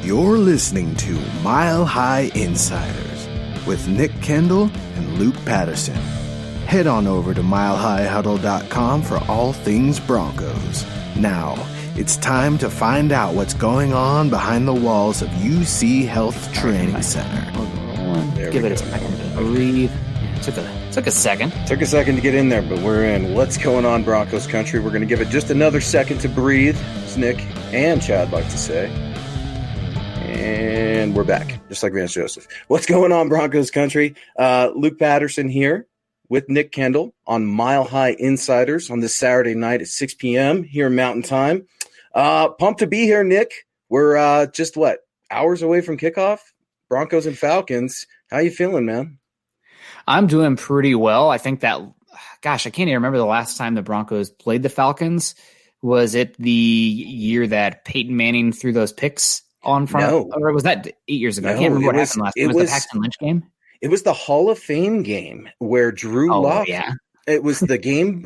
You're listening to Mile High Insiders with Nick Kendell and Luke Patterson. Head on over to milehighhuddle.com for all things Broncos. Now, it's time to find out what's going on behind the walls of UC Health Training Center. Give it a second to breathe. Took a second. Took a second to get in there, but we're in. What's going on, Broncos country? We're going to give it just another second to breathe, as Nick and Chad like to say. And we're back, just like Vance Joseph. What's going on, Broncos country? Luke Patterson here with Nick Kendell on Mile High Insiders on this Saturday night at 6 p.m. here Mountain Time. Pumped to be here, Nick. We're just, hours away from kickoff? Broncos and Falcons. How you feeling, man? I'm doing pretty well. I think that, I can't even remember the last time the Broncos played the Falcons. Was it the year that Peyton Manning threw those picks on front? Or was that 8 years ago? I can't remember what happened last time. Was the Paxton Lynch game? It was the Hall of Fame game where Drew Lock. Yeah. It was the game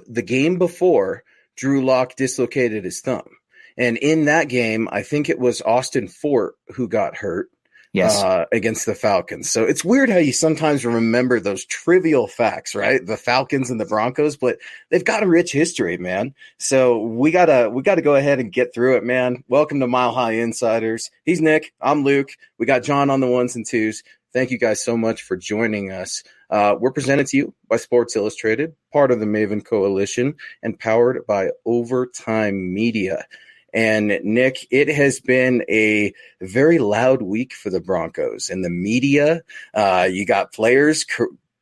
before Drew Lock dislocated his thumb. And in that game, I think it was Austin Fort who got hurt. Yes. Against the Falcons. So it's weird how you sometimes remember those trivial facts, right? The Falcons and the Broncos, but they've got a rich history, man. So we gotta go ahead and get through it, man. Welcome to Mile High Insiders. He's Nick. I'm Luke. We got John on the ones and twos. Thank you guys so much for joining us. We're presented to you by Sports Illustrated, part of the Maven Coalition, and powered by Overtime Media. And Nick, it has been a very loud week for the Broncos and the media. You got players,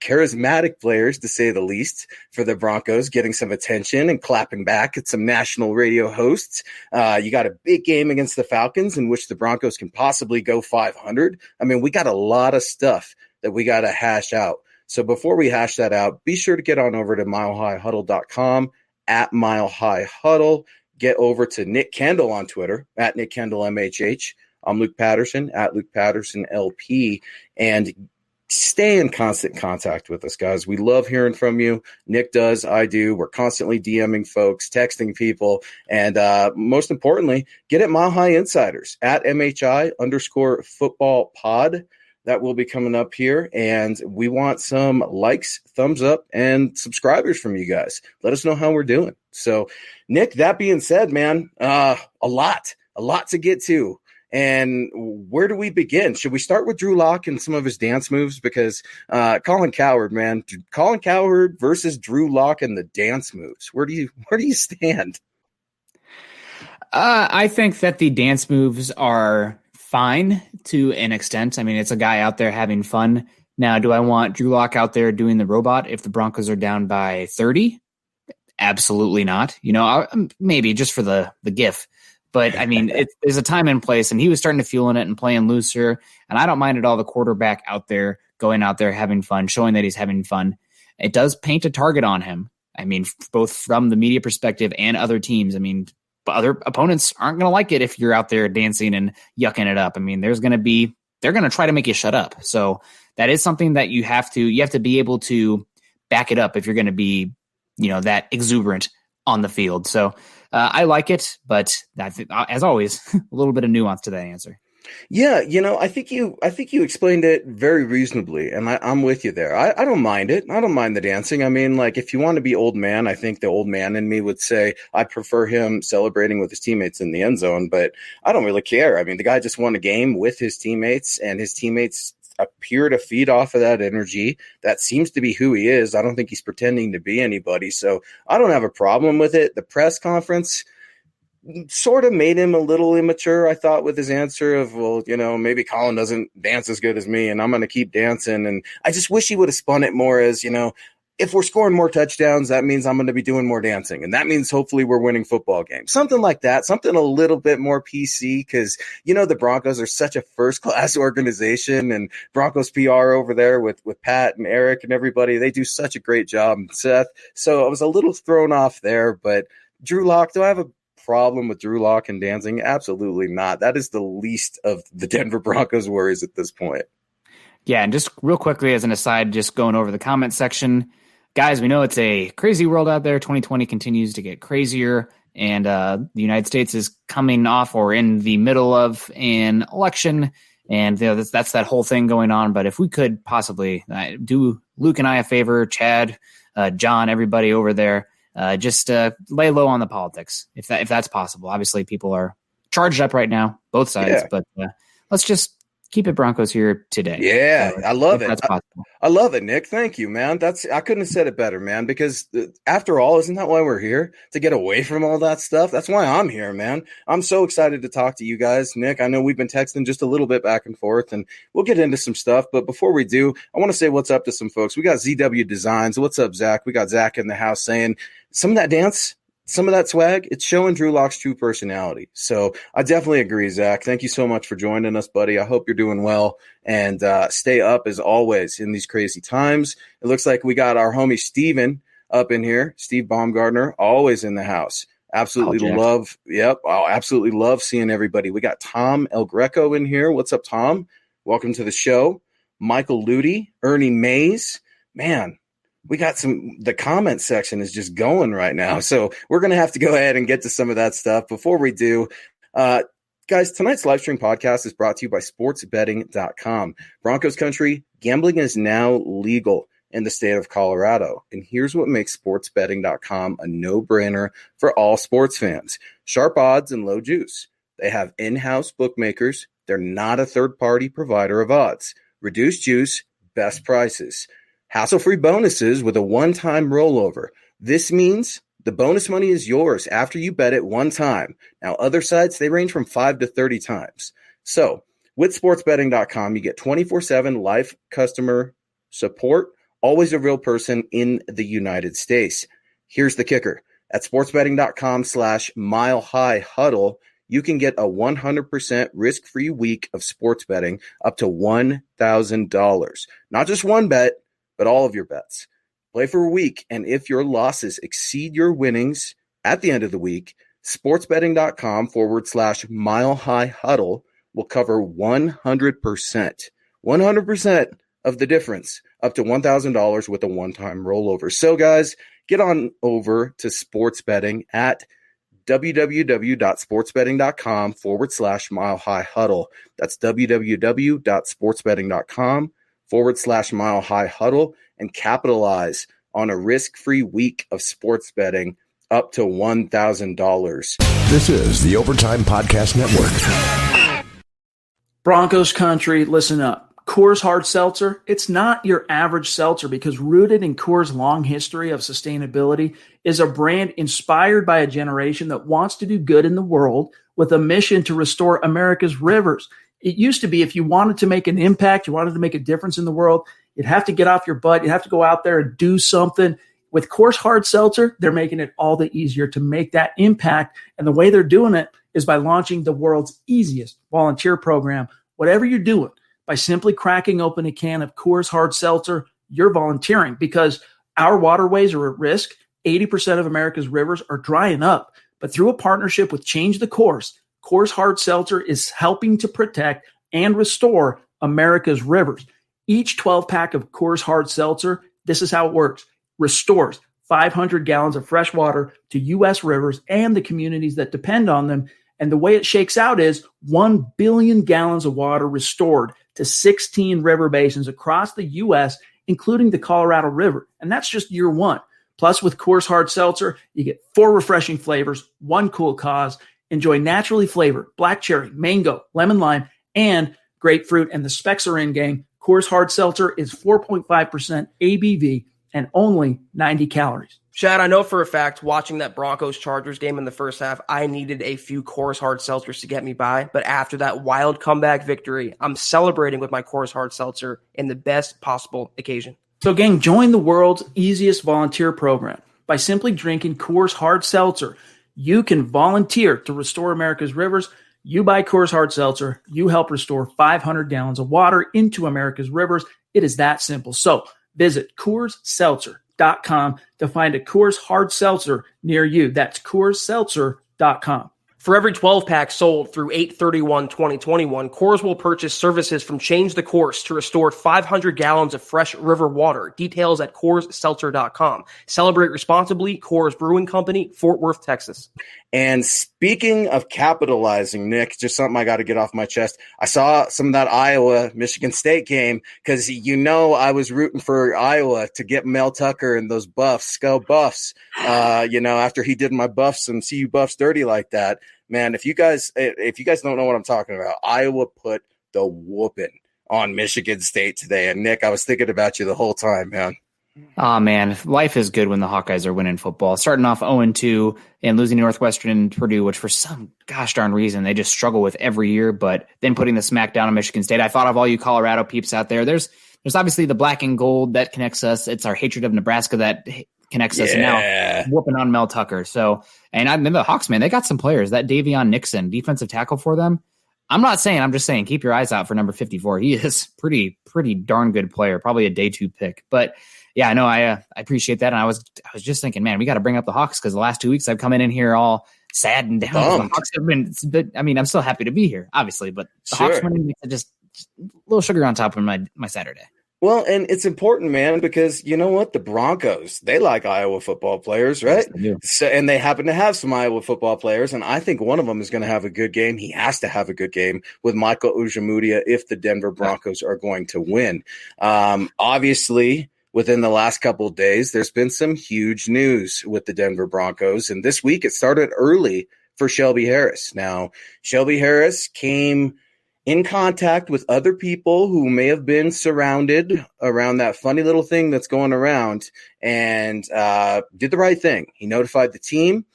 charismatic players to say the least, for the Broncos getting some attention and clapping back at some national radio hosts. You got a big game against the Falcons in which the Broncos can possibly go 500. I mean, we got a lot of stuff that we got to hash out. So before we hash that out, be sure to get on over to milehighhuddle.com at milehighhuddle. Get over to Nick Kendell on Twitter, at Nick Kendell MHH. I'm Luke Patterson, at Luke Patterson LP. And stay in constant contact with us, guys. We love hearing from you. Nick does, I do. We're constantly DMing folks, texting people. And most importantly, get at Mile High Insiders, at MHI_football pod. That will be coming up here, and we want some likes, thumbs up, and subscribers from you guys. Let us know how we're doing. So, Nick, that being said, man, a lot to get to. And where do we begin? Should we start with Drew Lock and some of his dance moves? Because Colin Cowherd, man, Colin Cowherd versus Drew Lock and the dance moves. Where do you stand? I think that the dance moves are fine to an extent. I mean, it's a guy out there having fun. Now, do I want Drew Lock out there doing the robot if the Broncos are down by 30? Absolutely not. Maybe just for the gif. But, I mean, there's a time and place, and he was starting to feel in it and playing looser. And I don't mind at all the quarterback out there, going out there, having fun, showing that he's having fun. It does paint a target on him. I mean, both from the media perspective and other teams. I mean, but other opponents aren't going to like it if you're out there dancing and yucking it up. I mean, they're going to try to make you shut up. So that is something that you have to be able to back it up if you're going to be, that exuberant on the field. So I like it, but as always, a little bit of nuance to that answer. Yeah, I think you explained it very reasonably, and I'm with you there. I don't mind it. I don't mind the dancing. I mean, like, if you want to be old man, I think the old man in me would say I prefer him celebrating with his teammates in the end zone, but I don't really care. I mean, the guy just won a game with his teammates, and his teammates appear to feed off of that energy. That seems to be who he is. I don't think he's pretending to be anybody, so I don't have a problem with it. The press conference sort of made him a little immature, I thought, with his answer of, well, maybe Colin doesn't dance as good as me and I'm going to keep dancing. And I just wish he would have spun it more as, if we're scoring more touchdowns, that means I'm going to be doing more dancing. And that means hopefully we're winning football games. Something like that, something a little bit more PC, because, the Broncos are such a first-class organization, and Broncos PR over there with Pat and Eric and everybody, they do such a great job, Seth. So I was a little thrown off there, but Drew Lock, do I have a problem with Drew Lock and dancing? Absolutely not. That is the least of the Denver Broncos worries at this point. Yeah, and just real quickly as an aside, just going over the comment section, guys, we know it's a crazy world out there. 2020 continues to get crazier. And the United States is coming off or in the middle of an election. And that's that whole thing going on. But if we could possibly do Luke and I a favor, Chad, John, everybody over there, just lay low on the politics, if that's possible. Obviously, people are charged up right now, both sides, but let's just keep it Broncos here today. Yeah, I love it. That's possible. I love it, Nick. Thank you, man. I couldn't have said it better, man, because after all, isn't that why we're here? To get away from all that stuff? That's why I'm here, man. I'm so excited to talk to you guys. Nick, I know we've been texting just a little bit back and forth, and we'll get into some stuff. But before we do, I want to say what's up to some folks. We got ZW Designs. What's up, Zach? We got Zach in the house saying some of that dance, some of that swag, it's showing Drew Lock's true personality. So I definitely agree, Zach. Thank you so much for joining us, buddy. I hope you're doing well, and stay up as always in these crazy times. It looks like we got our homie Steven up in here, Steve Baumgartner, always in the house. Absolutely absolutely love seeing everybody. We got Tom El Greco in here. What's up, Tom? Welcome to the show. Michael Luty, Ernie Mays. Man, we got the comment section is just going right now. So we're going to have to go ahead and get to some of that stuff. Before we do, guys, tonight's live stream podcast is brought to you by sportsbetting.com. Broncos country, gambling is now legal in the state of Colorado. And here's what makes sportsbetting.com a no-brainer for all sports fans. Sharp odds and low juice. They have in-house bookmakers. They're not a third-party provider of odds. Reduced juice, best prices. Hassle-free bonuses with a one-time rollover. This means the bonus money is yours after you bet it one time. Now, other sites, they range from 5 to 30 times. So, with sportsbetting.com, you get 24/7 live customer support, always a real person in the United States. Here's the kicker. At sportsbetting.com/milehighhuddle, you can get a 100% risk-free week of sports betting up to $1,000. Not just one bet, but all of your bets. Play for a week, and if your losses exceed your winnings at the end of the week, sportsbetting.com/milehighhuddle will cover 100% of the difference, up to $1,000 with a one-time rollover. So, guys, get on over to sports betting at www.sportsbetting.com/milehighhuddle. That's www.sportsbetting.com/milehighhuddle and capitalize on a risk-free week of sports betting up to $1,000. This is the Overtime Podcast Network. Broncos country, listen up. Coors Hard Seltzer, it's not your average seltzer because rooted in Coors' long history of sustainability is a brand inspired by a generation that wants to do good in the world with a mission to restore America's rivers. It used to be if you wanted to make an impact, you wanted to make a difference in the world, you'd have to get off your butt, you'd have to go out there and do something. With Coors Hard Seltzer, they're making it all the easier to make that impact. And the way they're doing it is by launching the world's easiest volunteer program. Whatever you're doing, by simply cracking open a can of Coors Hard Seltzer, you're volunteering because our waterways are at risk. 80% of America's rivers are drying up. But through a partnership with Change the Course, Coors Hard Seltzer is helping to protect and restore America's rivers. Each 12-pack of Coors Hard Seltzer, this is how it works, restores 500 gallons of fresh water to U.S. rivers and the communities that depend on them. And the way it shakes out is 1 billion gallons of water restored to 16 river basins across the U.S., including the Colorado River. And that's just year one. Plus, with Coors Hard Seltzer, you get 4 refreshing flavors, 1 cool cause. Enjoy naturally flavored black cherry, mango, lemon lime, and grapefruit. And the specs are in, gang. Coors Hard Seltzer is 4.5% ABV and only 90 calories. Chad, I know for a fact, watching that Broncos-Chargers game in the first half, I needed a few Coors Hard Seltzers to get me by. But after that wild comeback victory, I'm celebrating with my Coors Hard Seltzer in the best possible occasion. So, gang, join the world's easiest volunteer program. By simply drinking Coors Hard Seltzer, you can volunteer to restore America's rivers. You buy Coors Hard Seltzer, you help restore 500 gallons of water into America's rivers. It is that simple. So, visit CoorsSeltzer.com to find a Coors Hard Seltzer near you. That's CoorsSeltzer.com. For every 12 packs sold through 8/31/2021, Coors will purchase services from Change the Course to restore 500 gallons of fresh river water. Details at CoorsSeltzer.com. Celebrate responsibly. Coors Brewing Company, Fort Worth, Texas. And speaking of capitalizing, Nick, just something I got to get off my chest. I saw some of that Iowa-Michigan State game because, I was rooting for Iowa to get Mel Tucker and those buffs, go Buffs, after he did my Buffs and CU Buffs dirty like that. Man, if you guys don't know what I'm talking about, Iowa put the whooping on Michigan State today. And, Nick, I was thinking about you the whole time, man. Oh, man, life is good when the Hawkeyes are winning football. Starting off 0-2 and losing to Northwestern and Purdue, which for some gosh darn reason they just struggle with every year, but then putting the smack down on Michigan State. I thought of all you Colorado peeps out there. There's obviously the black and gold that connects us. It's our hatred of Nebraska that connects us now, whooping on Mel Tucker. So, and I remember the Hawks, man, they got some players. That Davion Nixon, defensive tackle for them. I'm just saying, keep your eyes out for number 54. He is pretty darn good player, probably a day 2 pick. But yeah, no, I appreciate that. And I was just thinking, man, we got to bring up the Hawks because the last 2 weeks I've come in here all sad and down. The Hawks have been, I'm still happy to be here, obviously, but the Hawks winning just a little sugar on top of my Saturday. Well, and it's important, man, because you know what? The Broncos, they like Iowa football players, right? Yes, they do. So, and they happen to have some Iowa football players, and I think one of them is going to have a good game. He has to have a good game with Michael Ujamudia if the Denver Broncos are going to win. Obviously, within the last couple of days, there's been some huge news with the Denver Broncos, and this week it started early for Shelby Harris. Now, Shelby Harris came in contact with other people who may have been surrounded around that funny little thing that's going around and did the right thing. He notified the team.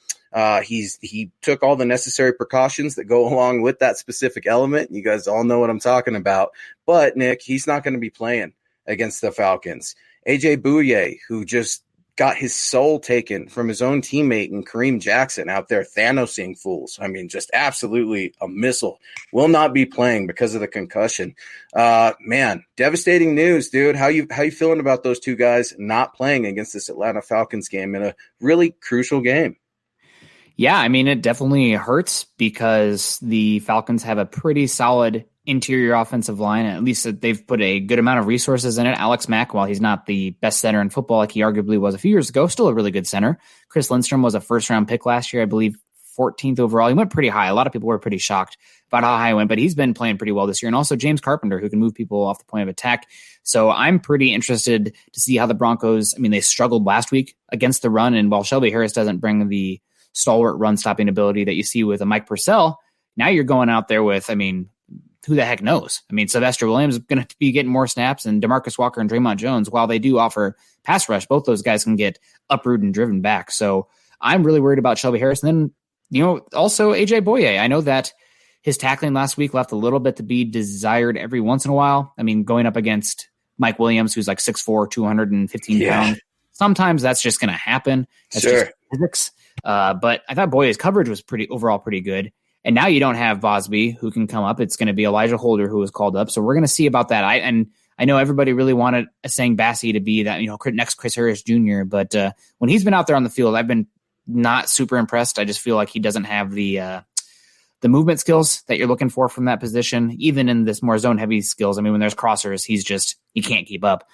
He took all the necessary precautions that go along with that specific element. You guys all know what I'm talking about. But, Nick, he's not going to be playing against the Falcons. A.J. Bouye, who just got his soul taken from his own teammate and Kareem Jackson out there Thanosing fools. I mean, just absolutely a missile. Will not be playing because of the concussion. Man, devastating news, dude. How you feeling about those two guys not playing against this Atlanta Falcons game in a really crucial game? Yeah, I mean, it definitely hurts because the Falcons have a pretty solid interior offensive line. At least they've put a good amount of resources in it. Alex Mack, while he's not the best center in football like he arguably was a few years ago, still a really good center. Chris Lindstrom was a first-round pick last year, I believe 14th overall. He went pretty high. A lot of people were pretty shocked about how high he went, but he's been playing pretty well this year. And also James Carpenter, who can move people off the point of attack. So I'm pretty interested to see how the Broncos, they struggled last week against the run, and while Shelby Harris doesn't bring the stalwart run-stopping ability that you see with a Mike Purcell, now you're going out there with, who the heck knows? Sylvester Williams is going to be getting more snaps, and DeMarcus Walker and Draymond Jones, while they do offer pass rush, both those guys can get uprooted and driven back. So I'm really worried about Shelby Harris. And then, also A.J. Bouye. I know that his tackling last week left a little bit to be desired every once in a while. Going up against Mike Williams, who's like 6'4", 215 pounds. Sometimes that's just going to happen. That's just physics. But I thought Bouye's coverage was overall pretty good. And now you don't have Bosby who can come up. It's going to be Elijah Holder who was called up. So we're going to see about that. I know everybody really wanted Asang Bassi to be that, next Chris Harris Jr. But when he's been out there on the field, I've been not super impressed. I just feel like he doesn't have the movement skills that you're looking for from that position, even in this more zone heavy skills. When there's crossers, he can't keep up.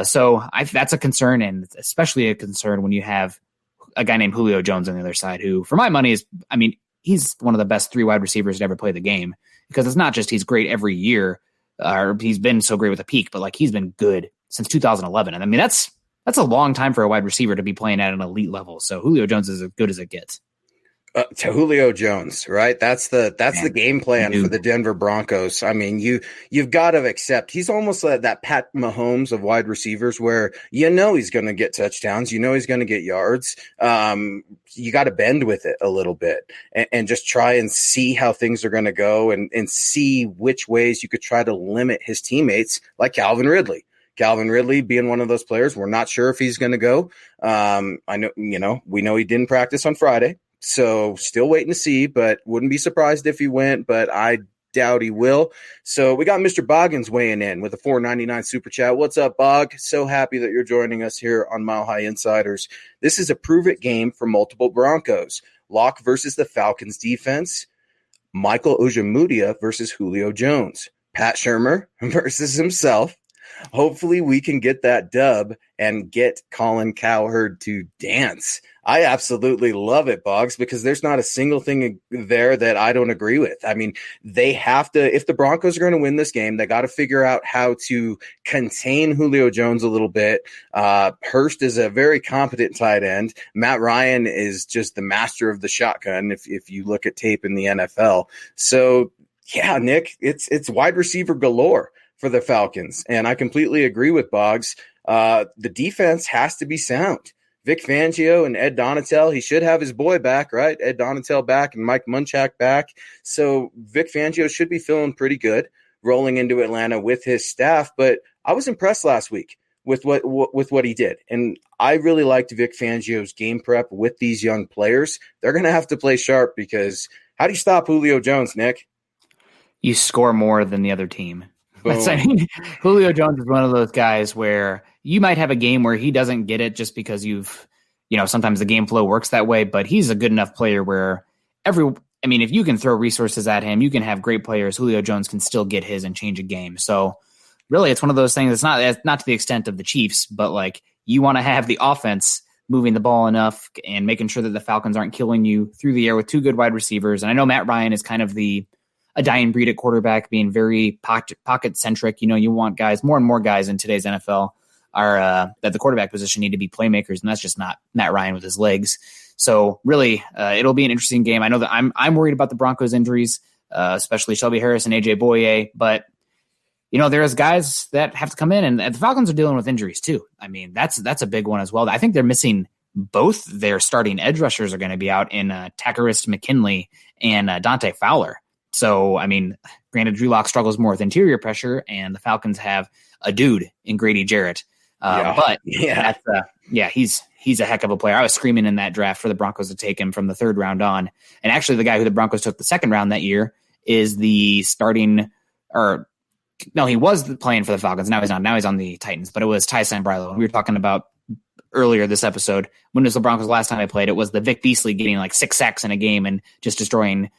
So that's a concern, and especially a concern when you have a guy named Julio Jones on the other side, who for my money is, he's one of the best 3 wide receivers to ever play the game, because it's not just he's great every year, or he's been so great with a peak, but like he's been good since 2011. And that's a long time for a wide receiver to be playing at an elite level. So Julio Jones is as good as it gets. To Julio Jones, right? That's the game plan for the Denver Broncos. You've got to accept he's almost like that Pat Mahomes of wide receivers, where he's going to get touchdowns, he's going to get yards. You got to bend with it a little bit and just try and see how things are going to go and see which ways you could try to limit his teammates, like Calvin Ridley. Calvin Ridley being one of those players, we're not sure if he's going to go. We know he didn't practice on Friday. So still waiting to see, but wouldn't be surprised if he went, but I doubt he will. So we got Mr. Boggins weighing in with a $4.99 super chat. What's up, Bog? So happy that you're joining us here on Mile High Insiders. This is a prove-it game for multiple Broncos. Lock versus the Falcons defense, Michael Ojemudia versus Julio Jones, Pat Shurmur versus himself. Hopefully we can get that dub and get Colin Cowherd to dance. I absolutely love it, Boggs, because there's not a single thing there that I don't agree with. I mean, they have to, if the Broncos are going to win this game, they got to figure out how to contain Julio Jones a little bit. Hurst is a very competent tight end. Matt Ryan is just the master of the shotgun if you look at tape in the NFL. So, yeah, Nick, it's wide receiver galore for the Falcons. And I completely agree with Boggs. The defense has to be sound. Vic Fangio and Ed Donatel, he should have his boy back, right? Ed Donatel back and Mike Munchak back. So Vic Fangio should be feeling pretty good rolling into Atlanta with his staff. But I was impressed last week with what he did. And I really liked Vic Fangio's game prep with these young players. They're going to have to play sharp because how do you stop Julio Jones, Nick? You score more than the other team. Julio Jones is one of those guys where you might have a game where he doesn't get it just because sometimes the game flow works that way, but he's a good enough player where if you can throw resources at him, you can have great players. Julio Jones can still get his and change a game. So really it's one of those things that's not to the extent of the Chiefs, but like you want to have the offense moving the ball enough and making sure that the Falcons aren't killing you through the air with two good wide receivers. And I know Matt Ryan is kind of a dying breed at quarterback, being very pocket centric. You want guys, more and more guys in today's NFL are at the quarterback position need to be playmakers, and that's just not Matt Ryan with his legs. So really, it'll be an interesting game. I know that I'm worried about the Broncos injuries, especially Shelby Harris and A.J. Bouye, but there's guys that have to come in, and the Falcons are dealing with injuries too. I mean, that's a big one as well. I think they're missing both their starting edge rushers are going to be out in Takarist McKinley and Dante Fowler. So, I mean, granted, Drew Lock struggles more with interior pressure, and the Falcons have a dude in Grady Jarrett. He's a heck of a player. I was screaming in that draft for the Broncos to take him from the third round on. And actually, the guy who the Broncos took the second round that year is he was playing for the Falcons. Now he's not. Now he's on the Titans, but it was Ty Sambrailo. And we were talking about earlier this episode, when was the Broncos last time I played? It was the Vic Beasley getting like 6 sacks in a game and just destroying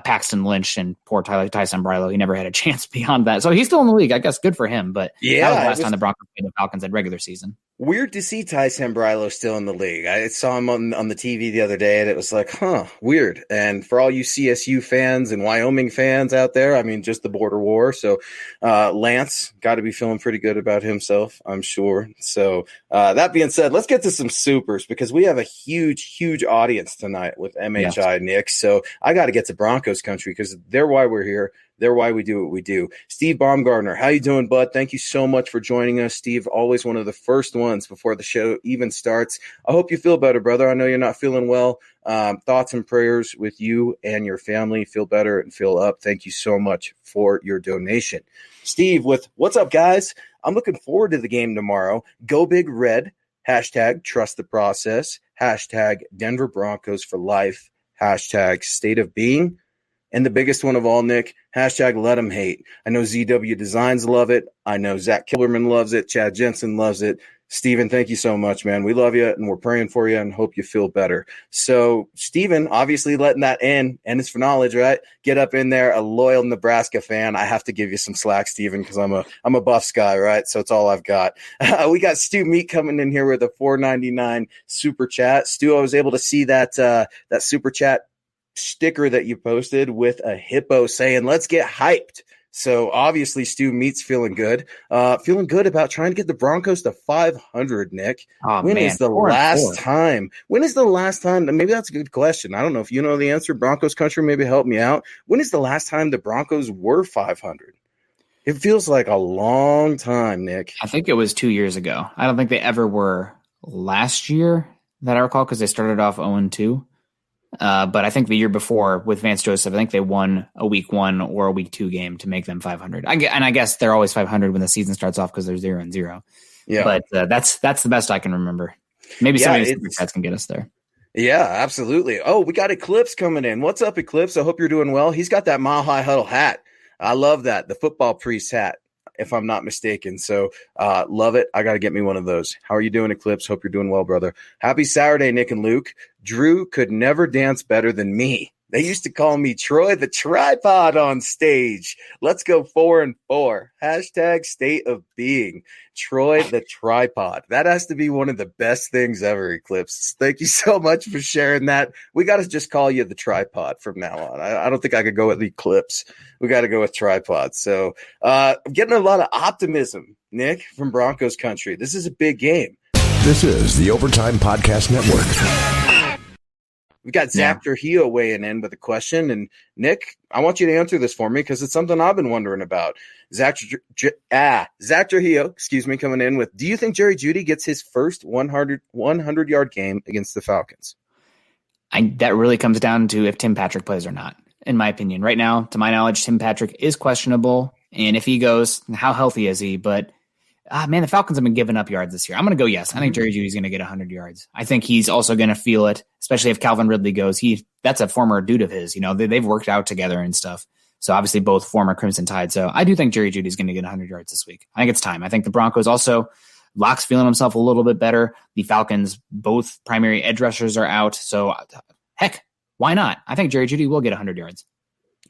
Paxton Lynch and poor Ty Sambrailo. He never had a chance beyond that. So he's still in the league. I guess good for him. But that was the last time the Broncos played the Falcons at regular season. Weird to see Ty Sambrailo still in the league. I saw him on the TV the other day, and it was like, weird. And for all you CSU fans and Wyoming fans out there, I mean, just the border war. So Lance got to be feeling pretty good about himself, I'm sure. So that being said, let's get to some supers because we have a huge, huge audience tonight with MHI, yes. Nick. So I got to get to Broncos country because they're why we're here. They're why we do what we do. Steve Baumgartner, how you doing, bud? Thank you so much for joining us. Steve, always one of the first ones before the show even starts. I hope you feel better, brother. I know you're not feeling well. Thoughts and prayers with you and your family. Feel better and feel up. Thank you so much for your donation. Steve with what's up, guys? I'm looking forward to the game tomorrow. Go Big Red. Hashtag trust the process. Hashtag Denver Broncos for life. Hashtag state of being. And the biggest one of all, Nick, hashtag let them hate. I know ZW Designs love it. I know Zach Kilberman loves it. Chad Jensen loves it. Steven, thank you so much, man. We love you, and we're praying for you and hope you feel better. So, Steven, obviously letting that in, and it's for knowledge, right? Get up in there, a loyal Nebraska fan. I have to give you some slack, Steven, because I'm a Buffs guy, right? So it's all I've got. We got Stu Meat coming in here with a $4.99 super chat. Stu, I was able to see that super chat sticker that you posted with a hippo saying, let's get hyped. So obviously Stu Meat's feeling good about trying to get the Broncos to 500, Nick. When is the last time? Maybe that's a good question. I don't know if you know the answer. Broncos country, maybe help me out. When is the last time the Broncos were 500? It feels like a long time, Nick. I think it was 2 years ago. I don't think they ever were last year that I recall because they started off 0-2. But I think the year before with Vance Joseph, I think they won a week 1 or a week 2 game to make them 500. I guess they're always 500 when the season starts off because they're 0-0. Yeah, but that's the best I can remember. Maybe some of these stats can get us there. Yeah, absolutely. Oh, we got Eclipse coming in. What's up, Eclipse? I hope you're doing well. He's got that Mile High Huddle hat. I love that. The football priest hat. if I'm not mistaken. So love it. I got to get me one of those. How are you doing, Eclipse? Hope you're doing well, brother. Happy Saturday, Nick and Luke. Drew could never dance better than me. They used to call me Troy the Tripod on stage. Let's go 4-4. Hashtag state of being. Troy the Tripod. That has to be one of the best things ever, Eclipse. Thank you so much for sharing that. We got to just call you the Tripod from now on. I don't think I could go with Eclipse. We got to go with Tripod. So I'm getting a lot of optimism, Nick, from Broncos country. This is a big game. This is the Overtime Podcast Network. We got Zach Trujillo weighing in with a question. And Nick, I want you to answer this for me because it's something I've been wondering about. Zach Trujillo, coming in with, do you think Jerry Jeudy gets his first 100-yard game against the Falcons? That really comes down to if Tim Patrick plays or not, in my opinion. Right now, to my knowledge, Tim Patrick is questionable. And if he goes, how healthy is he? But the Falcons have been giving up yards this year. I'm going to go yes. I think Jerry Jeudy's going to get 100 yards. I think he's also going to feel it, especially if Calvin Ridley goes. That's a former dude of his. They've worked out together and stuff. So obviously both former Crimson Tide. So I do think Jerry Jeudy's going to get 100 yards this week. I think it's time. I think the Broncos also, Locke's feeling himself a little bit better. The Falcons, both primary edge rushers are out. So heck, why not? I think Jerry Jeudy will get 100 yards.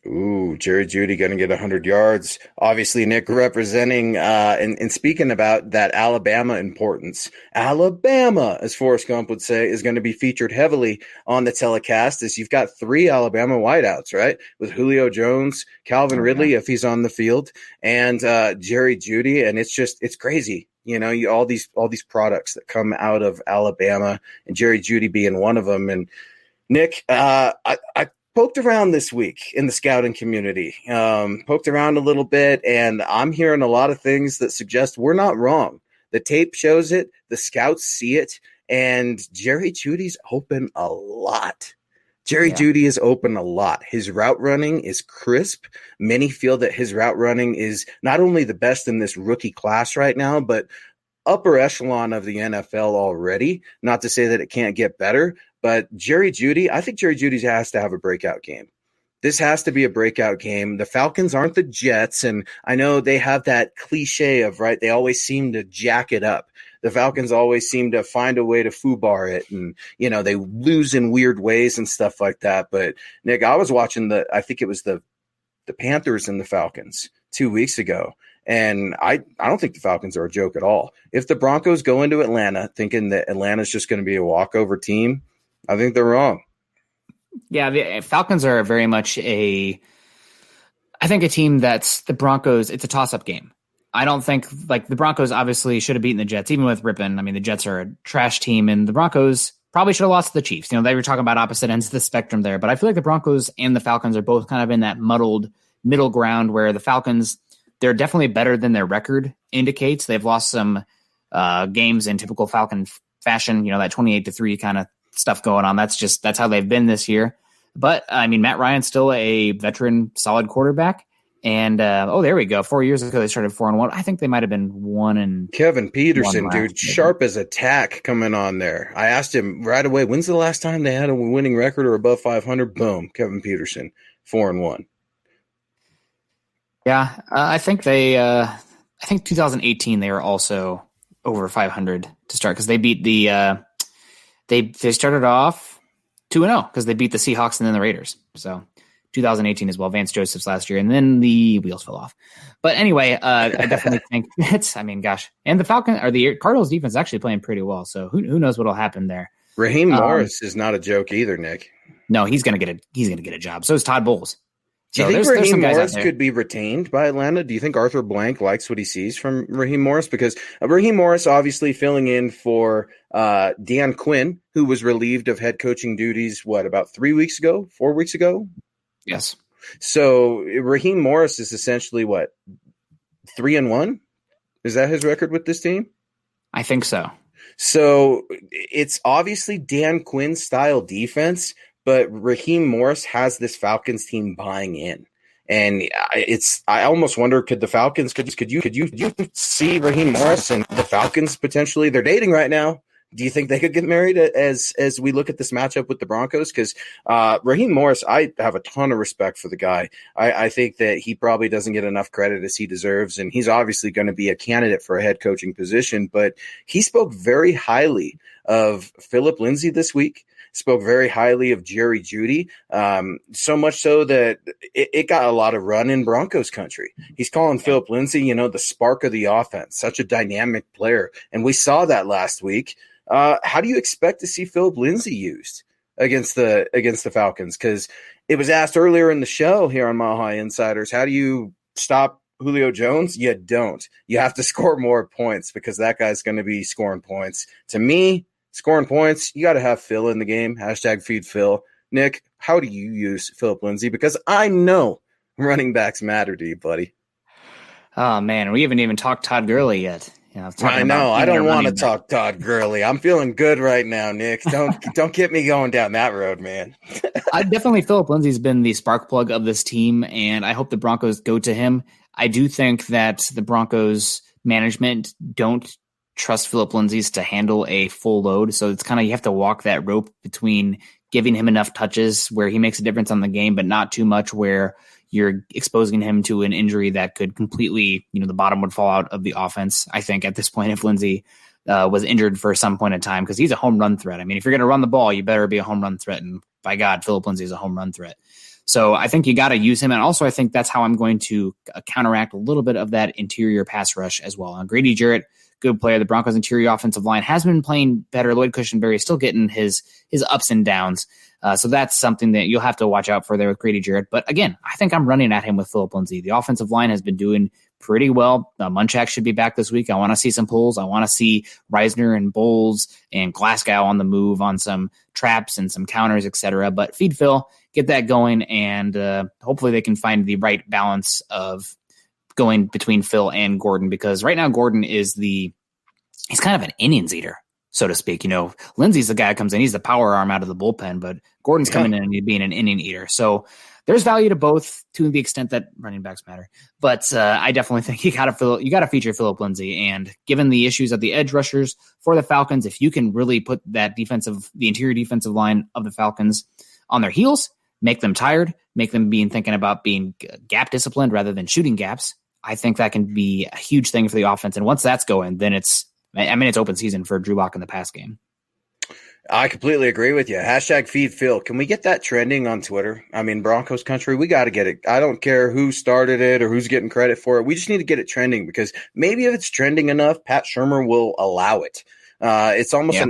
Ooh, Jerry Jeudy going to get 100 yards. Obviously, Nick representing and speaking about that Alabama importance. Alabama, as Forrest Gump would say, is going to be featured heavily on the telecast as you've got 3 Alabama wideouts, right? With Julio Jones, Calvin Ridley, if he's on the field, and Jerry Jeudy. And it's crazy. All these products that come out of Alabama and Jerry Jeudy being one of them. And Nick, I poked around this week in the scouting community, poked around a little bit, and I'm hearing a lot of things that suggest we're not wrong. The tape shows it, the scouts see it, and Jerry Jeudy's open a lot. Jerry Jeudy is open a lot. His route running is crisp. Many feel that his route running is not only the best in this rookie class right now, but upper echelon of the NFL already. Not to say that it can't get better, but Jerry Jeudy, I think Jerry Jeudy has to have a breakout game. This has to be a breakout game. The Falcons aren't the Jets, and I know they have that cliche of, right, they always seem to jack it up. The Falcons always seem to find a way to foobar it, and, they lose in weird ways and stuff like that. But, Nick, I was watching I think it was the Panthers and the Falcons 2 weeks ago, and I don't think the Falcons are a joke at all. If the Broncos go into Atlanta thinking that Atlanta's just going to be a walkover team, I think they're wrong. Yeah, the Falcons are very much a team that's the Broncos. It's a toss-up game. I don't think the Broncos obviously should have beaten the Jets, even with Rippon. I mean, the Jets are a trash team, and the Broncos probably should have lost to the Chiefs. They were talking about opposite ends of the spectrum there, but I feel like the Broncos and the Falcons are both kind of in that muddled middle ground where the Falcons, they're definitely better than their record indicates. They've lost some games in typical Falcon fashion, that 28-3 kind of stuff going on. That's how they've been this year. But I mean, Matt Ryan's still a veteran, solid quarterback. And there we go. 4 years ago, they started 4-1. I think they might have been 1-1. Kevin Peterson, dude, sharp as a tack coming on there. I asked him right away, when's the last time they had a winning record or above 500? Boom, Kevin Peterson, 4-1. Yeah, I think 2018 they were also over 500 to start because they beat they started off 2-0 because they beat the Seahawks and then the Raiders. So 2018 as well, Vance Joseph's last year, and then the wheels fell off. But anyway, I definitely think and the Falcon or the Cardinals defense is actually playing pretty well. So who knows what'll happen there? Raheem Morris is not a joke either, Nick. No, he's gonna get a job. So is Todd Bowles. Do you think Raheem Morris could be retained by Atlanta? Do you think Arthur Blank likes what he sees from Raheem Morris? Because Raheem Morris obviously filling in for Dan Quinn, who was relieved of head coaching duties, about 4 weeks ago? Yes. So Raheem Morris is essentially 3-1? Is that his record with this team? I think so. So it's obviously Dan Quinn's style defense, but Raheem Morris has this Falcons team buying in. And I almost wonder, could the Falcons, could you see Raheem Morris and the Falcons potentially? They're dating right now. Do you think they could get married as we look at this matchup with the Broncos? Because Raheem Morris, I have a ton of respect for the guy. I think that he probably doesn't get enough credit as he deserves, and he's obviously going to be a candidate for a head coaching position. But he spoke very highly of Philip Lindsay this week. Spoke very highly of Jerry Jeudy, so much so that it got a lot of run in Broncos country. He's calling Philip Lindsay, the spark of the offense, such a dynamic player. And we saw that last week. How do you expect to see Philip Lindsay used against the Falcons? Because it was asked earlier in the show here on Mile High Insiders, how do you stop Julio Jones? You don't. You have to score more points because that guy's going to be scoring points. To me, scoring points, you got to have Phil in the game. Hashtag feed Phil. Nick, how do you use Philip Lindsay? Because I know running backs matter to you, buddy. Oh, man, we haven't even talked Todd Gurley yet. I know. I don't want to talk Todd Gurley. I'm feeling good right now, Nick. Don't get me going down that road, man. I definitely, Philip Lindsay's been the spark plug of this team, and I hope the Broncos go to him. I do think that the Broncos management don't trust Philip Lindsay's to handle a full load. So it's kind of, you have to walk that rope between giving him enough touches where he makes a difference on the game, but not too much where you're exposing him to an injury that could completely, the bottom would fall out of the offense. I think at this point, if Lindsay was injured for some point in time, because he's a home run threat. I mean, if you're going to run the ball, you better be a home run threat. And by God, Philip Lindsay is a home run threat. So I think you got to use him. And also I think that's how I'm going to counteract a little bit of that interior pass rush as well. Grady Jarrett, good player. The Broncos interior offensive line has been playing better. Lloyd Cushenberry is still getting his ups and downs. So that's something that you'll have to watch out for there with Grady Jarrett. But again, I think I'm running at him with Philip Lindsay. The offensive line has been doing pretty well. Munchak should be back this week. I want to see some pulls. I want to see Reisner and Bowles and Glasgow on the move on some traps and some counters, etc. But feed Phil, get that going, and hopefully they can find the right balance of going between Phil and Gordon, because right now Gordon is he's kind of an innings eater, so to speak. Lindsay's the guy that comes in, he's the power arm out of the bullpen, but Gordon's coming in and being an inning eater. So there's value to both to the extent that running backs matter. But I definitely think you got to feature Philip Lindsay. And given the issues of the edge rushers for the Falcons, if you can really put the interior defensive line of the Falcons on their heels, make them tired, make them thinking about being gap disciplined rather than shooting gaps, I think that can be a huge thing for the offense. And once that's going, then it's open season for Drew Lock in the pass game. I completely agree with you. Hashtag feed Phil. Can we get that trending on Twitter? I mean, Broncos country, we got to get it. I don't care who started it or who's getting credit for it. We just need to get it trending, because maybe if it's trending enough, Pat Shurmur will allow it. It's almost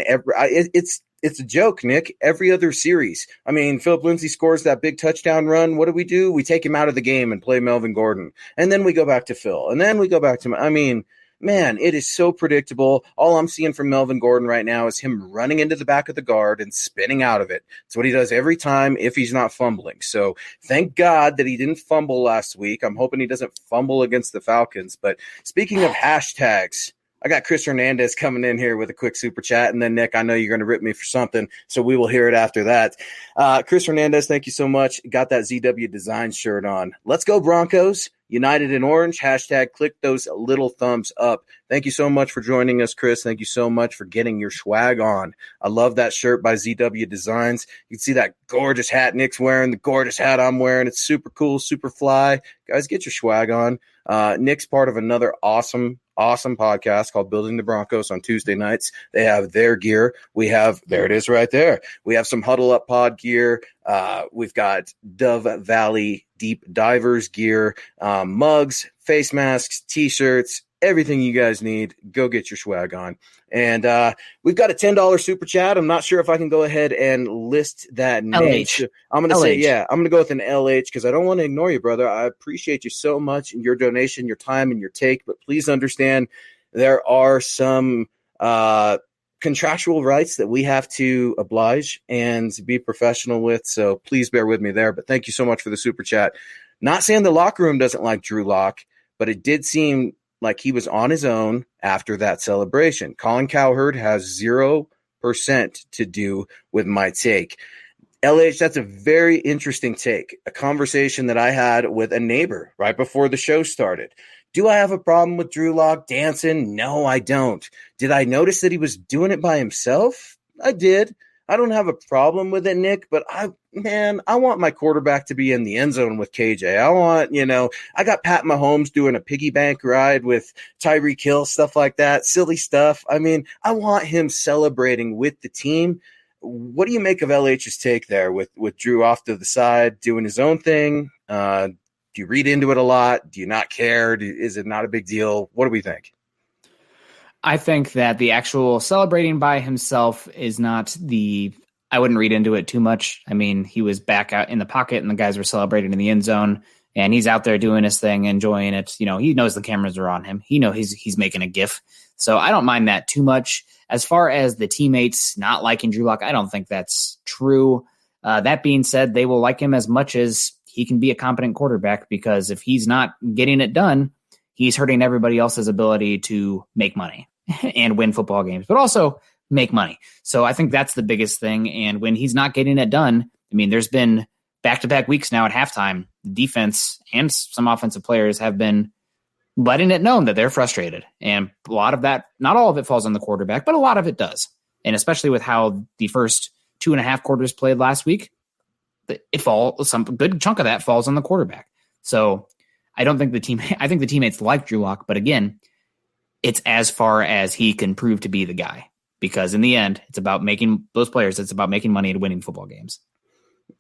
it's a joke, Nick. Every other series. I mean, Philip Lindsay scores that big touchdown run. What do? We take him out of the game and play Melvin Gordon. And then we go back to Phil. And then we go back to man, it is so predictable. All I'm seeing from Melvin Gordon right now is him running into the back of the guard and spinning out of it. It's what he does every time if he's not fumbling. So thank God that he didn't fumble last week. I'm hoping he doesn't fumble against the Falcons. But speaking of hashtags, I got Chris Hernandez coming in here with a quick super chat. And then, Nick, I know you're going to rip me for something, so we will hear it after that. Chris Hernandez, thank you so much. Got that ZW Design shirt on. Let's go, Broncos. United in orange. Hashtag click those little thumbs up. Thank you so much for joining us, Chris. Thank you so much for getting your swag on. I love that shirt by ZW Designs. You can see that gorgeous hat Nick's wearing, the gorgeous hat I'm wearing. It's super cool, super fly. Guys, get your swag on. Nick's part of another awesome podcast called Building the Broncos on Tuesday nights. They have their gear. We have, there it is right there. We have some Huddle Up Pod gear. We've got Dove Valley Deep Divers gear, mugs, face masks, t-shirts, everything you guys need. Go get your swag on. And we've got a $10 super chat. I'm not sure if I can go ahead and list that name. LH. I'm going to say, I'm going to go with an LH because I don't want to ignore you, brother. I appreciate you so much and your donation, your time, and your take. But please understand there are some contractual rights that we have to oblige and be professional with. So please bear with me there. But thank you so much for the super chat. Not saying the locker room doesn't like Drew Lock, but it did seem like he was on his own after that celebration. Colin Cowherd has 0% to do with my take. LH, that's a very interesting take. A conversation that I had with a neighbor right before the show started. Do I have a problem with Drew Lock dancing? No, I don't. Did I notice that he was doing it by himself? I did. I don't have a problem with it, Nick, but I want my quarterback to be in the end zone with KJ. I got Pat Mahomes doing a piggy bank ride with Tyreek Hill, stuff like that, silly stuff. I mean, I want him celebrating with the team. What do you make of LH's take there with Drew off to the side, doing his own thing? Do you read into it a lot? Do you not care? Is it not a big deal? What do we think? I think that the actual celebrating by himself is not I wouldn't read into it too much. I mean, he was back out in the pocket and the guys were celebrating in the end zone and he's out there doing his thing, enjoying it. He knows the cameras are on him. He knows he's making a GIF. So I don't mind that too much. As far as the teammates not liking Drew Lock, I don't think that's true. That being said, they will like him as much as he can be a competent quarterback, because if he's not getting it done, he's hurting everybody else's ability to make money and win football games, but also make money. So I think that's the biggest thing. And when he's not getting it done, I mean, there's been back-to-back weeks now at halftime, the defense and some offensive players have been letting it known that they're frustrated. And a lot of that, not all of it falls on the quarterback, but a lot of it does. And especially with how the first 2.5 quarters played last week, some good chunk of that falls on the quarterback. So I think the teammates like Drew Lock, but again, it's as far as he can prove to be the guy, because in the end, it's about making money and winning football games.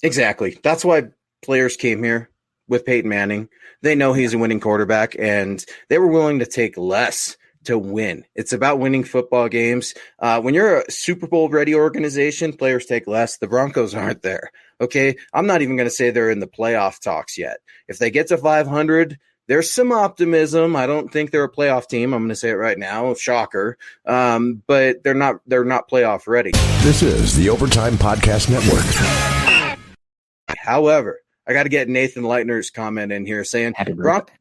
Exactly. That's why players came here with Peyton Manning. They know he's a winning quarterback, and they were willing to take less to win. It's about winning football games. When you're a Super Bowl ready organization, players take less. The Broncos aren't there. Okay. I'm not even going to say they're in the playoff talks yet. If they get to 500, there's some optimism. I don't think they're a playoff team. I'm going to say it right now. Shocker. But they're not playoff ready. This is the Overtime Podcast Network. However, I got to get Nathan Leitner's comment in here saying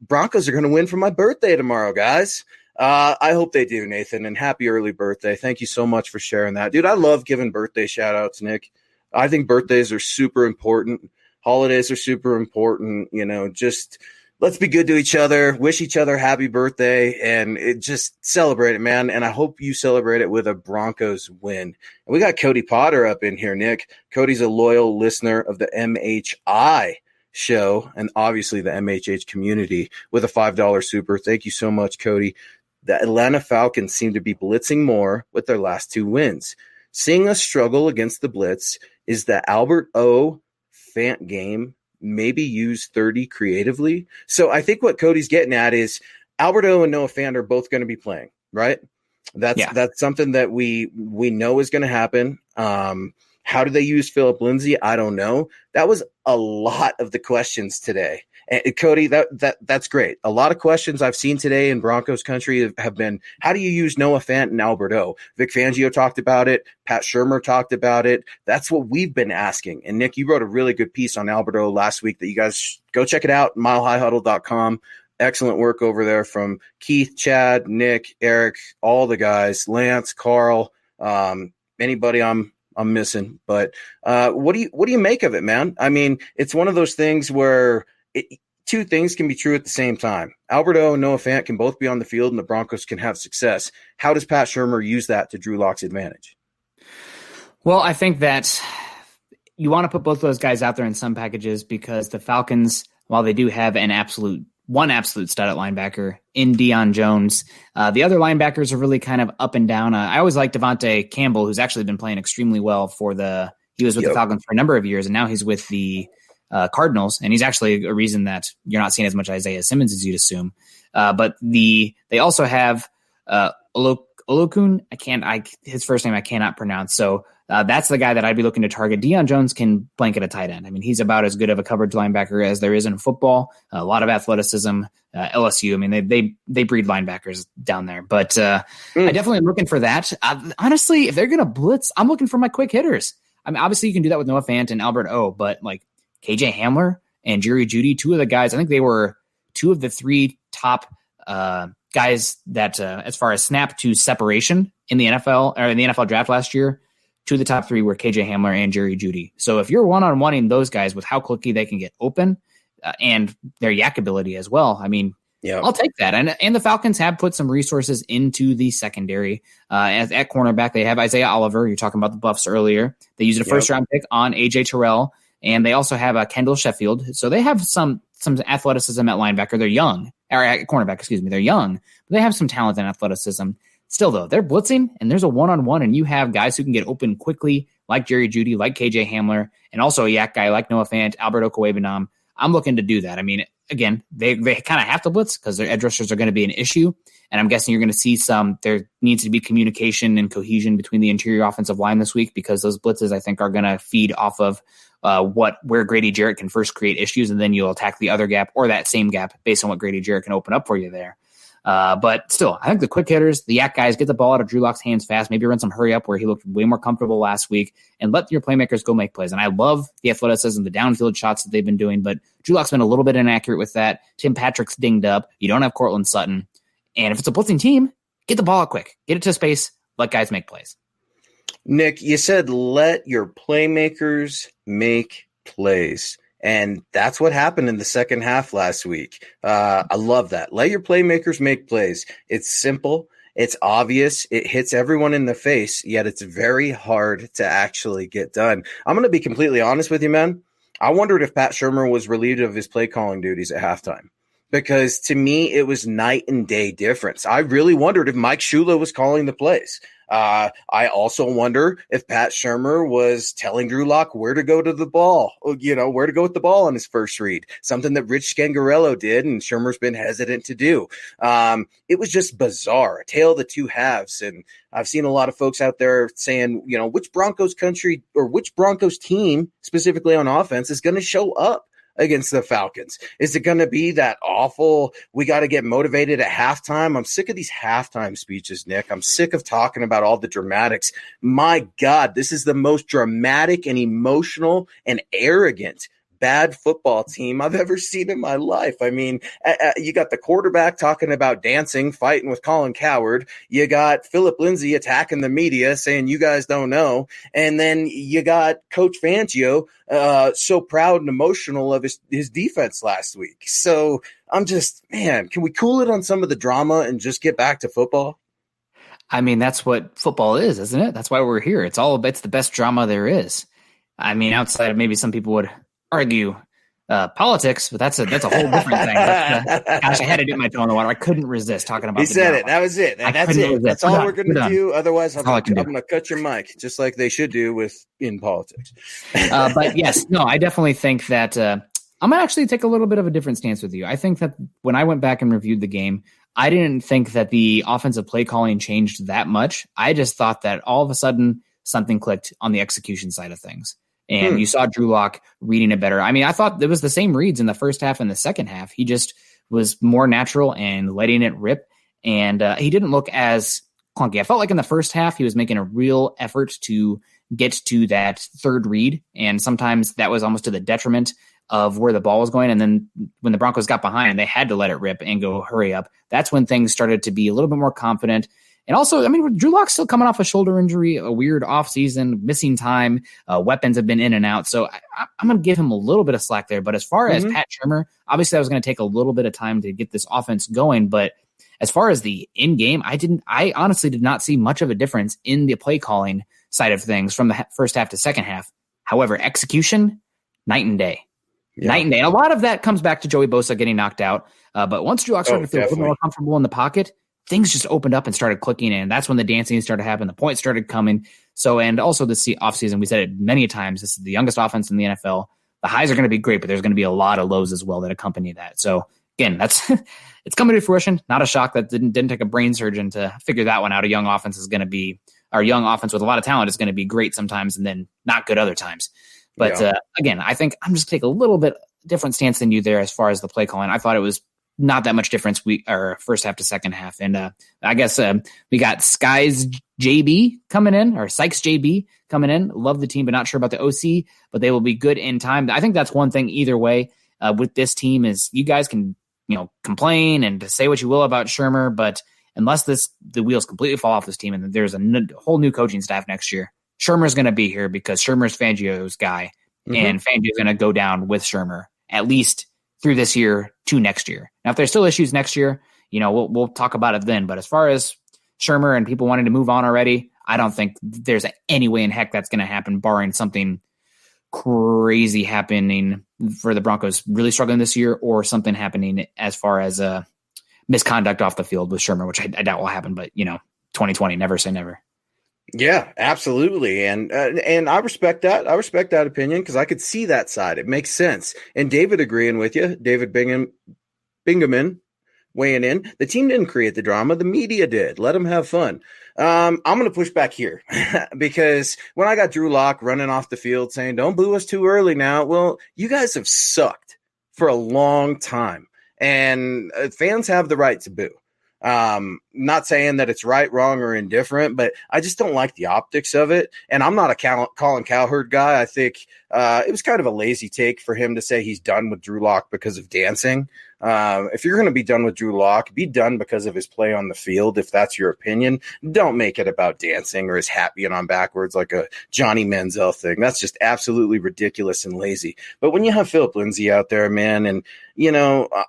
Broncos are going to win for my birthday tomorrow, guys. I hope they do, Nathan, and happy early birthday. Thank you so much for sharing that. Dude, I love giving birthday shout-outs, Nick. I think birthdays are super important. Holidays are super important. Just let's be good to each other, wish each other happy birthday, and just celebrate it, man. And I hope you celebrate it with a Broncos win. And we got Cody Potter up in here, Nick. Cody's a loyal listener of the MHI show and obviously the MHH community with a $5 super. Thank you so much, Cody. The Atlanta Falcons seem to be blitzing more with their last 2 wins. Seeing us struggle against the blitz, is the Albert O. Fant game maybe use 30 creatively? So I think what Cody's getting at is Albert O and Noah Fant are both going to be playing, right? That's something that we know is going to happen. How do they use Phillip Lindsay? I don't know. That was a lot of the questions today. And Cody, that's great. A lot of questions I've seen today in Broncos country have been, how do you use Noah Fant and Albert O? Vic Fangio talked about it. Pat Shurmur talked about it. That's what we've been asking. And Nick, you wrote a really good piece on Albert O last week that you guys go check it out, milehighhuddle.com. Excellent work over there from Keith, Chad, Nick, Eric, all the guys, Lance, Carl, anybody I'm missing. But what do you make of it, man? I mean, it's one of those things where two things can be true at the same time. Albert O and Noah Fant can both be on the field and the Broncos can have success. How does Pat Shurmur use that to Drew Lock's advantage? Well, I think that you want to put both those guys out there in some packages, because the Falcons, while they do have one absolute stud at linebacker in Deion Jones, the other linebackers are really kind of up and down. I always like Devontae Campbell, who's actually been playing extremely well he was with the Falcons for a number of years, and now he's with the Cardinals, and he's actually a reason that you're not seeing as much Isaiah Simmons as you'd assume. But they also have Olokun. His first name I cannot pronounce. So that's the guy that I'd be looking to target. Deion Jones can blanket a tight end. I mean, he's about as good of a coverage linebacker as there is in football. A lot of athleticism. LSU. I mean, they breed linebackers down there. But I definitely am looking for that. Honestly, if they're going to blitz, I'm looking for my quick hitters. I mean, obviously you can do that with Noah Fant and Albert O, but like KJ Hamler and Jerry Jeudy, 2 of the guys, I think they were 2 of the 3 top guys that, as far as snap to separation in the NFL or in the NFL draft last year, 2 of the top 3 were KJ Hamler and Jerry Jeudy. So if you're one-on-oneing those guys with how quickly they can get open and their yak ability as well, I mean, Yeah, I'll take that. And the Falcons have put some resources into the secondary. At cornerback, they have Isaiah Oliver. You're talking about the Buffs earlier. They used a first-round pick on A.J. Terrell, and they also have Kendall Sheffield. So they have some athleticism at linebacker. They're young. Or at cornerback, excuse me. They're young, but they have some talent and athleticism. Still, though, they're blitzing, and there's a one-on-one, and you have guys who can get open quickly, like Jerry Jeudy, like KJ Hamler, and also a yak guy like Noah Fant, Alberto Cuebanam. I'm looking to do that. I mean, again, they kind of have to blitz because their edge rushers are going to be an issue. And I'm guessing you're going to see there needs to be communication and cohesion between the interior offensive line this week, because those blitzes, I think, are going to feed off of where Grady Jarrett can first create issues, and then you'll attack the other gap or that same gap based on what Grady Jarrett can open up for you there. But still, I think the quick hitters, the yak guys, get the ball out of Drew Lock's hands fast, maybe run some hurry up where he looked way more comfortable last week, and let your playmakers go make plays. And I love the athleticism, the downfield shots that they've been doing, but Drew Lock's been a little bit inaccurate with that. Tim Patrick's dinged up. You don't have Cortland Sutton. And if it's a blitzing team, get the ball out quick. Get it to space. Let guys make plays. Nick, you said let your playmakers make plays. And that's what happened in the second half last week. I love that. Let your playmakers make plays. It's simple. It's obvious. It hits everyone in the face, yet it's very hard to actually get done. I'm going to be completely honest with you, man. I wondered if Pat Shurmur was relieved of his play calling duties at halftime, because to me, it was night and day difference. I really wondered if Mike Shula was calling the plays. I also wonder if Pat Shurmur was telling Drew Lock where to go to the ball, where to go with the ball on his first read, something that Rich Scangarello did and Shurmur's been hesitant to do. It was just bizarre, a tale of the two halves. And I've seen a lot of folks out there saying, which Broncos country or which Broncos team specifically on offense is going to show up against the Falcons? Is it going to be that awful, we got to get motivated at halftime? I'm sick of these halftime speeches, Nick. I'm sick of talking about all the dramatics. My God, this is the most dramatic and emotional and arrogant bad football team I've ever seen in my life. I mean, you got the quarterback talking about dancing, fighting with Colin Cowherd. You got Philip Lindsay attacking the media, saying you guys don't know. And then you got Coach Fangio so proud and emotional of his defense last week. So I'm just, man, can we cool it on some of the drama and just get back to football? I mean, that's what football is, isn't it? That's why we're here. It's the best drama there is. I mean, outside of maybe some people would argue politics, but that's a whole different thing. Gosh, I had to dip my toe in the water. I couldn't resist talking about. He said it. That was it. That's it. That's all we're going to do. Otherwise, I'm going to cut your mic, just like they should do in politics. But yes, no, I definitely think that I'm going to actually take a little bit of a different stance with you. I think that when I went back and reviewed the game, I didn't think that the offensive play calling changed that much. I just thought that all of a sudden something clicked on the execution side of things. And you saw Drew Lock reading it better. I mean, I thought it was the same reads in the first half and the second half. He just was more natural and letting it rip. And he didn't look as clunky. I felt like in the first half, he was making a real effort to get to that third read. And sometimes that was almost to the detriment of where the ball was going. And then when the Broncos got behind and they had to let it rip and go hurry up, that's when things started to be a little bit more confident. And also, I mean, Drew Lock's still coming off a shoulder injury, a weird offseason, missing time. Weapons have been in and out. So I'm going to give him a little bit of slack there. But as far as Pat Shurmur, obviously that was going to take a little bit of time to get this offense going. But as far as the in-game, I honestly did not see much of a difference in the play calling side of things from the first half to second half. However, execution, night and day. Yeah. Night and day. And a lot of that comes back to Joey Bosa getting knocked out. But once Drew Lock started to feel a little more comfortable in the pocket, things just opened up and started clicking in. That's when the dancing started happening. The points started coming. So, and also this offseason, we said it many times, this is the youngest offense in the NFL. The highs are going to be great, but there's going to be a lot of lows as well that accompany that. So again, it's coming to fruition. Not a shock that didn't take a brain surgeon to figure that one out. A young offense is going to be, our young offense with a lot of talent is going to be great sometimes and then not good other times. But again, I think I'm just taking a little bit different stance than you there as far as the play calling. I thought it was not that much difference first half to second half. And I guess we got Sykes JB coming in. Love the team, but not sure about the OC, but they will be good in time. I think that's one thing either way with this team is you guys can, complain and say what you will about Shurmur, but unless the wheels completely fall off this team and there's a whole new coaching staff next year, Shurmur's going to be here because Shurmur's Fangio's guy and Fangio's going to go down with Shurmur at least through this year to next year. Now, if there's still issues next year, we'll talk about it then. But as far as Shurmur and people wanting to move on already, I don't think there's any way in heck that's going to happen, barring something crazy happening for the Broncos really struggling this year, or something happening as far as misconduct off the field with Shurmur, which I doubt will happen. But 2020, never say never. Yeah, absolutely. And I respect that. I respect that opinion because I could see that side. It makes sense. And David agreeing with you, David Bingaman weighing in. The team didn't create the drama. The media did. Let them have fun. I'm going to push back here because when I got Drew Lock running off the field saying, don't boo us too early now. Well, you guys have sucked for a long time, and fans have the right to boo. Not saying that it's right, wrong, or indifferent, but I just don't like the optics of it. And I'm not a Colin Cowherd guy. I think it was kind of a lazy take for him to say he's done with Drew Lock because of dancing. If you're going to be done with Drew Lock, be done because of his play on the field. If that's your opinion, don't make it about dancing or his hat being on backwards like a Johnny Manziel thing. That's just absolutely ridiculous and lazy. But when you have Philip Lindsay out there, man, and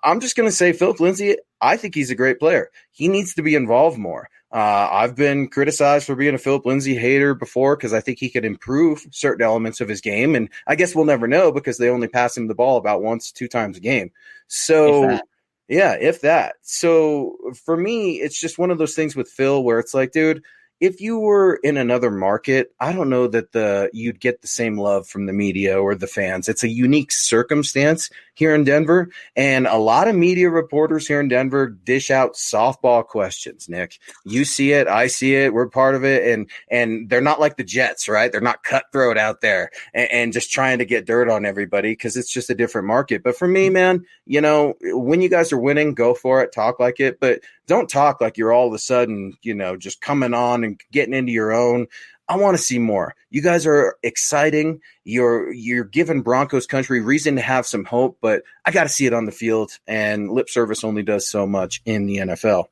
I'm just going to say Philip Lindsay, I think he's a great player. He needs to be involved more. I've been criticized for being a Philip Lindsay hater before because I think he could improve certain elements of his game. And I guess we'll never know because they only pass him the ball about once, 2 times a game. So, if that. So for me, it's just one of those things with Phil where it's like, dude, if you were in another market, I don't know that you'd get the same love from the media or the fans. It's a unique circumstance here in Denver, and a lot of media reporters here in Denver dish out softball questions, Nick. You see it, I see it, we're part of it, and they're not like the Jets, right? They're not cutthroat out there and just trying to get dirt on everybody because it's just a different market. But for me, man, when you guys are winning, go for it, talk like it, but don't talk like you're all of a sudden, just coming on and getting into your own. I want to see more. You guys are exciting. You're giving Broncos country reason to have some hope, but I got to see it on the field, and lip service only does so much in the NFL.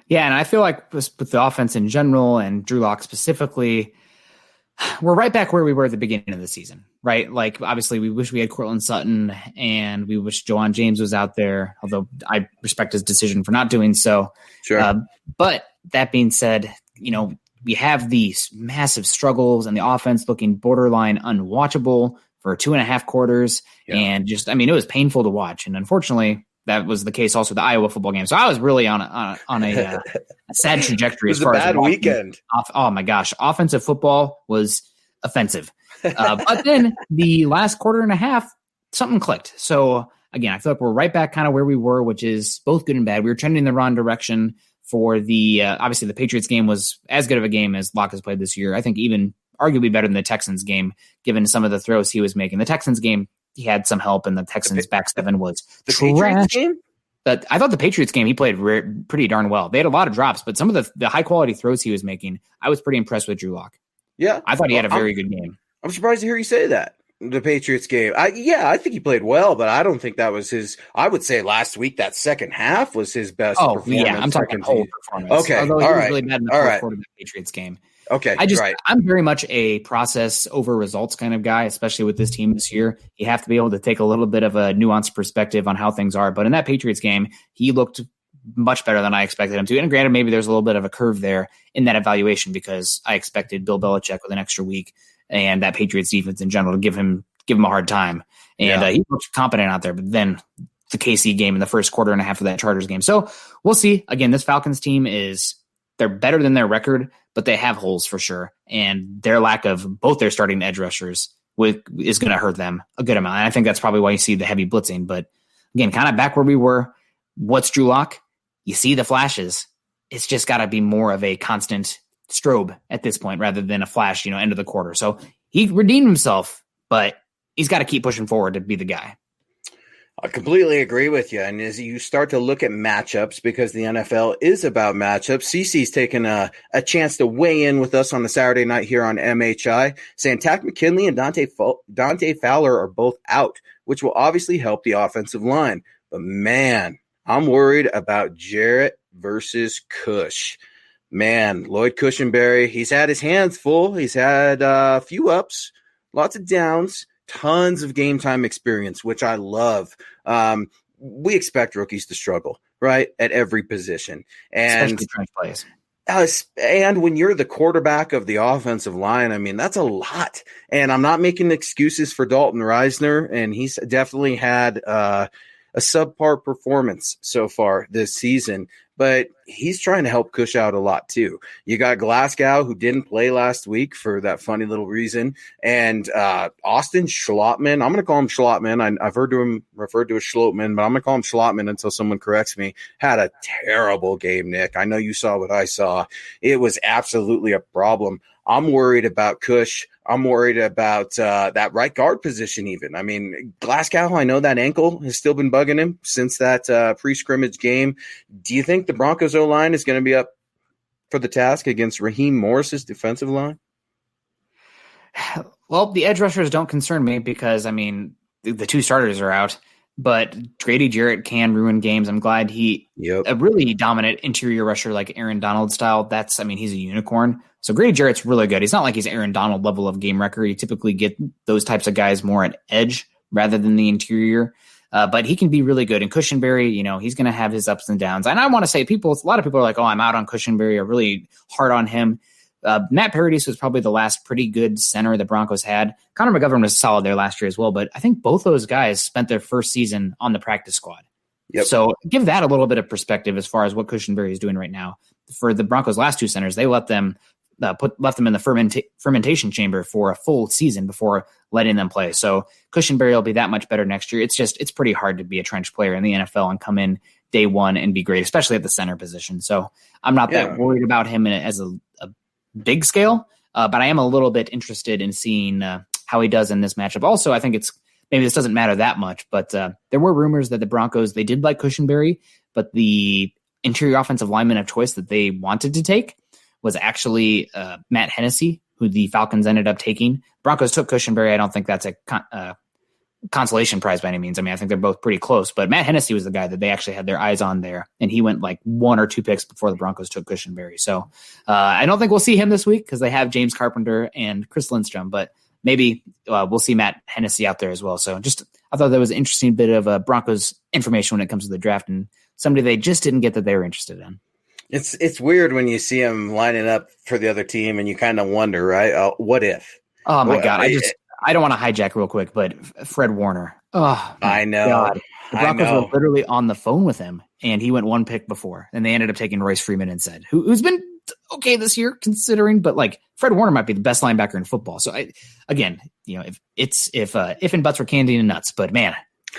Yeah, and I feel like with the offense in general and Drew Lock specifically, we're right back where we were at the beginning of the season, right? Like, obviously, we wish we had Cortland Sutton, and we wish Jawan James was out there, although I respect his decision for not doing so. Sure. But that being said, we have these massive struggles and the offense looking borderline unwatchable for 2.5 quarters. Yeah. And it was painful to watch. And unfortunately, that was the case also with the Iowa football game. So I was really on a sad trajectory. It was as far a bad as weekend. Oh my gosh. Offensive football was offensive. But then the last quarter and a half, something clicked. So again, I feel like we're right back kind of where we were, which is both good and bad. We were trending in the wrong direction. For the obviously the Patriots game was as good of a game as Locke has played this year. I think even arguably better than the Texans game, given some of the throws he was making. The Texans game, he had some help, and the Texans back seven was the trash. Patriots game? But I thought the Patriots game, he played pretty darn well. They had a lot of drops, but some of the high quality throws he was making, I was pretty impressed with Drew Lock. Yeah. I thought he had a very good game. I'm surprised to hear you say that. The Patriots game. I think he played well, but I don't think that was his. I would say last week that second half was his best performance. Yeah, I'm talking whole performance. Okay, although he all was right. really bad in the fourth quarter of the Patriots game. Okay, I'm very much a process over results kind of guy, especially with this team this year. You have to be able to take a little bit of a nuanced perspective on how things are. But in that Patriots game, he looked much better than I expected him to. And granted, maybe there's a little bit of a curve there in that evaluation because I expected Bill Belichick with an extra week and that Patriots defense in general to give him a hard time. And he looked competent out there. But then the KC game in the first quarter and a half of that Chargers game. So we'll see. Again, this Falcons team they're better than their record, but they have holes for sure. And their lack of both their starting edge rushers is going to hurt them a good amount. And I think that's probably why you see the heavy blitzing. But again, kind of back where we were. What's Drew Lock? You see the flashes. It's just got to be more of a constant strobe at this point rather than a flash, end of the quarter. So he redeemed himself, but he's got to keep pushing forward to be the guy. I completely agree with you. And as you start to look at matchups, because the NFL is about matchups, CC's taken a chance to weigh in with us on the Saturday night here on MHI, saying Takk McKinley and Dante Fowler are both out, which will obviously help the offensive line. But man, I'm worried about Jarrett versus Cush. Man, Lloyd Cushenberry, he's had his hands full. He's had a few ups, lots of downs. tons of game time experience, which I love. We expect rookies to struggle, right, at every position. And especially trench plays. And when you're the quarterback of the offensive line, I mean, that's a lot. And I'm not making excuses for Dalton Reisner, and he's definitely had a subpar performance so far this season, but he's trying to help Cush out a lot too. You got Glasgow, who didn't play last week for that funny little reason, and Austin Schlottman. I'm going to call him Schlottman. I've heard him referred to as Schlottman, but I'm going to call him Schlottman until someone corrects me. Had a terrible game, Nick. I know you saw what I saw. It was absolutely a problem. I'm worried about Cush. I'm worried about that right guard position even. I mean, Glasgow, I know that ankle has still been bugging him since that pre-scrimmage game. Do you think the Broncos O-line is going to be up for the task against Raheem Morris's defensive line? Well, the edge rushers don't concern me because, I mean, the two starters are out. But Grady Jarrett can ruin games. I'm glad a really dominant interior rusher like Aaron Donald style. He's a unicorn. So Grady Jarrett's really good. He's not like he's Aaron Donald level of game wrecker. You typically get those types of guys more at edge rather than the interior. But he can be really good. And Cushenberry, he's going to have his ups and downs. And I want to say a lot of people are like, oh, I'm out on Cushenberry. I'm really hard on him. Matt Paradis was probably the last pretty good center the Broncos had. Connor McGovern was solid there last year as well, but I think both those guys spent their first season on the practice squad. Yep. So give that a little bit of perspective as far as what Cushenberry is doing right now. For the Broncos' last two centers, they left them in the fermentation chamber for a full season before letting them play. So Cushenberry will be that much better next year. It's pretty hard to be a trench player in the NFL and come in day one and be great, especially at the center position. So I'm not that worried about him as a big scale, but I am a little bit interested in seeing how he does in this matchup. Also, I think maybe this doesn't matter that much, but there were rumors that the Broncos, they did like Cushenberry, but the interior offensive lineman of choice that they wanted to take was actually Matt Hennessy, who the Falcons ended up taking. Broncos took Cushenberry. I don't think that's a consolation prize by any means. I mean, I think they're both pretty close, but Matt Hennessy was the guy that they actually had their eyes on there, and he went like 1 or 2 picks before the Broncos took Cushenberry. So I don't think we'll see him this week because they have James Carpenter and Chris Lindstrom, but maybe we'll see Matt Hennessy out there as well. So I thought that was an interesting bit of Broncos information when it comes to the draft and somebody they just didn't get that they were interested in. It's weird when you see him lining up for the other team and you kind of wonder, right? What if? Oh my God. I don't want to hijack real quick, but Fred Warner. Oh, I know. God. The Broncos were literally on the phone with him, and he went 1 pick before, and they ended up taking Royce Freeman instead, who's been okay this year considering, but like Fred Warner might be the best linebacker in football. So if and buts were candy and nuts, but man,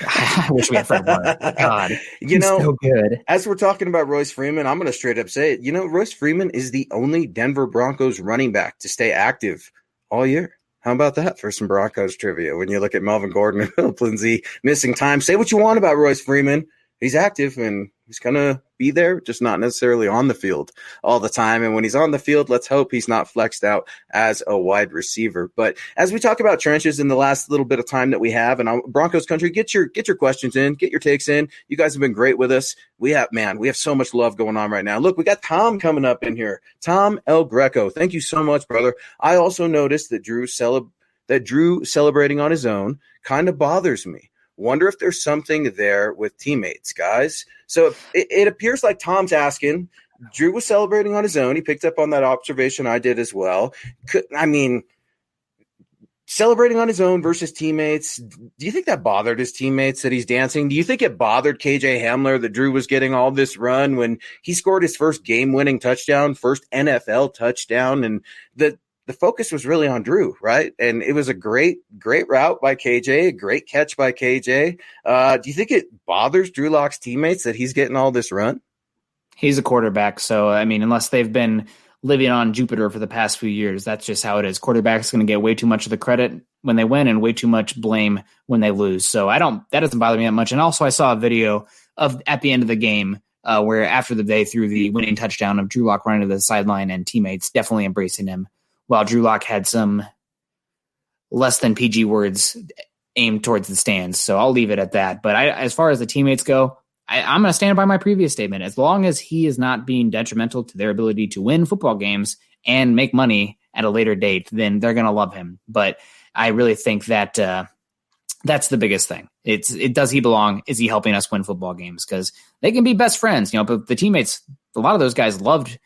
I wish we had Fred Warner. God, he's so good. As we're talking about Royce Freeman, I'm going to straight up say it. Royce Freeman is the only Denver Broncos running back to stay active all year. How about that for some Broncos trivia? When you look at Melvin Gordon and Philip Lindsay missing time, say what you want about Royce Freeman. He's active and he's going to be there, just not necessarily on the field all the time. And when he's on the field, let's hope he's not flexed out as a wide receiver. But as we talk about trenches in the last little bit of time that we have, and Broncos country, get your questions in, get your takes in. You guys have been great with us. We have so much love going on right now. Look, we got Tom coming up in here. Tom El Greco. Thank you so much, brother. I also noticed that Drew celebrating on his own kind of bothers me. Wonder if there's something there with teammates, guys. So it appears like Tom's asking. Drew was celebrating on his own. He picked up on that observation. I did as well. Celebrating on his own versus teammates. Do you think that bothered his teammates that he's dancing? Do you think it bothered KJ Hamler that Drew was getting all this run when he scored his first game-winning touchdown, first NFL touchdown, and the focus was really on Drew, right? And it was a great route by KJ, a great catch by KJ. Do you think it bothers Drew Lock's teammates that he's getting all this run? He's a quarterback. So, unless they've been living on Jupiter for the past few years, that's just how it is. Quarterback's going to get way too much of the credit when they win and way too much blame when they lose. So that doesn't bother me that much. And also I saw a video at the end of the game where after they threw the winning touchdown of Drew Lock running to the sideline and teammates definitely embracing him, while Drew Lock had some less than PG words aimed towards the stands. So I'll leave it at that. But as far as the teammates go, I'm going to stand by my previous statement. As long as he is not being detrimental to their ability to win football games and make money at a later date, then they're going to love him. But I really think that That's the biggest thing. Does he belong? Is he helping us win football games? Because they can be best friends, but the teammates, a lot of those guys loved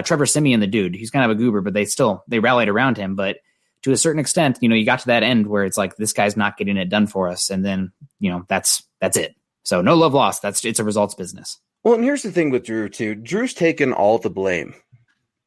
Trevor Siemian, the dude. He's kind of a goober, but they rallied around him. But to a certain extent, you got to that end where it's like, this guy's not getting it done for us. And then, that's it. So no love lost. It's a results business. Well, and here's the thing with Drew too. Drew's taken all the blame.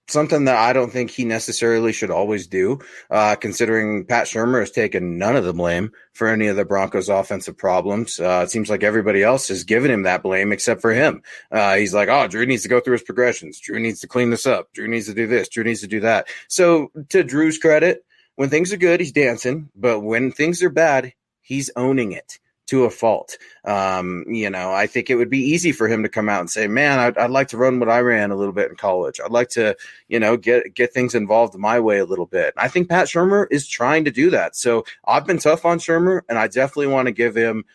Something that I don't think he necessarily should always do, considering Pat Shurmur has taken none of the blame for any of the Broncos' offensive problems. It seems like everybody else has given him that blame except for him. He's like, oh, Drew needs to go through his progressions. Drew needs to clean this up. Drew needs to do this. Drew needs to do that. So to Drew's credit, when things are good, he's dancing. But when things are bad, he's owning it to a fault. I think it would be easy for him to come out and say, man, I'd like to run what I ran a little bit in college. I'd like to, get things involved my way a little bit. I think Pat Shurmur is trying to do that. So I've been tough on Shurmur, and I definitely want to give him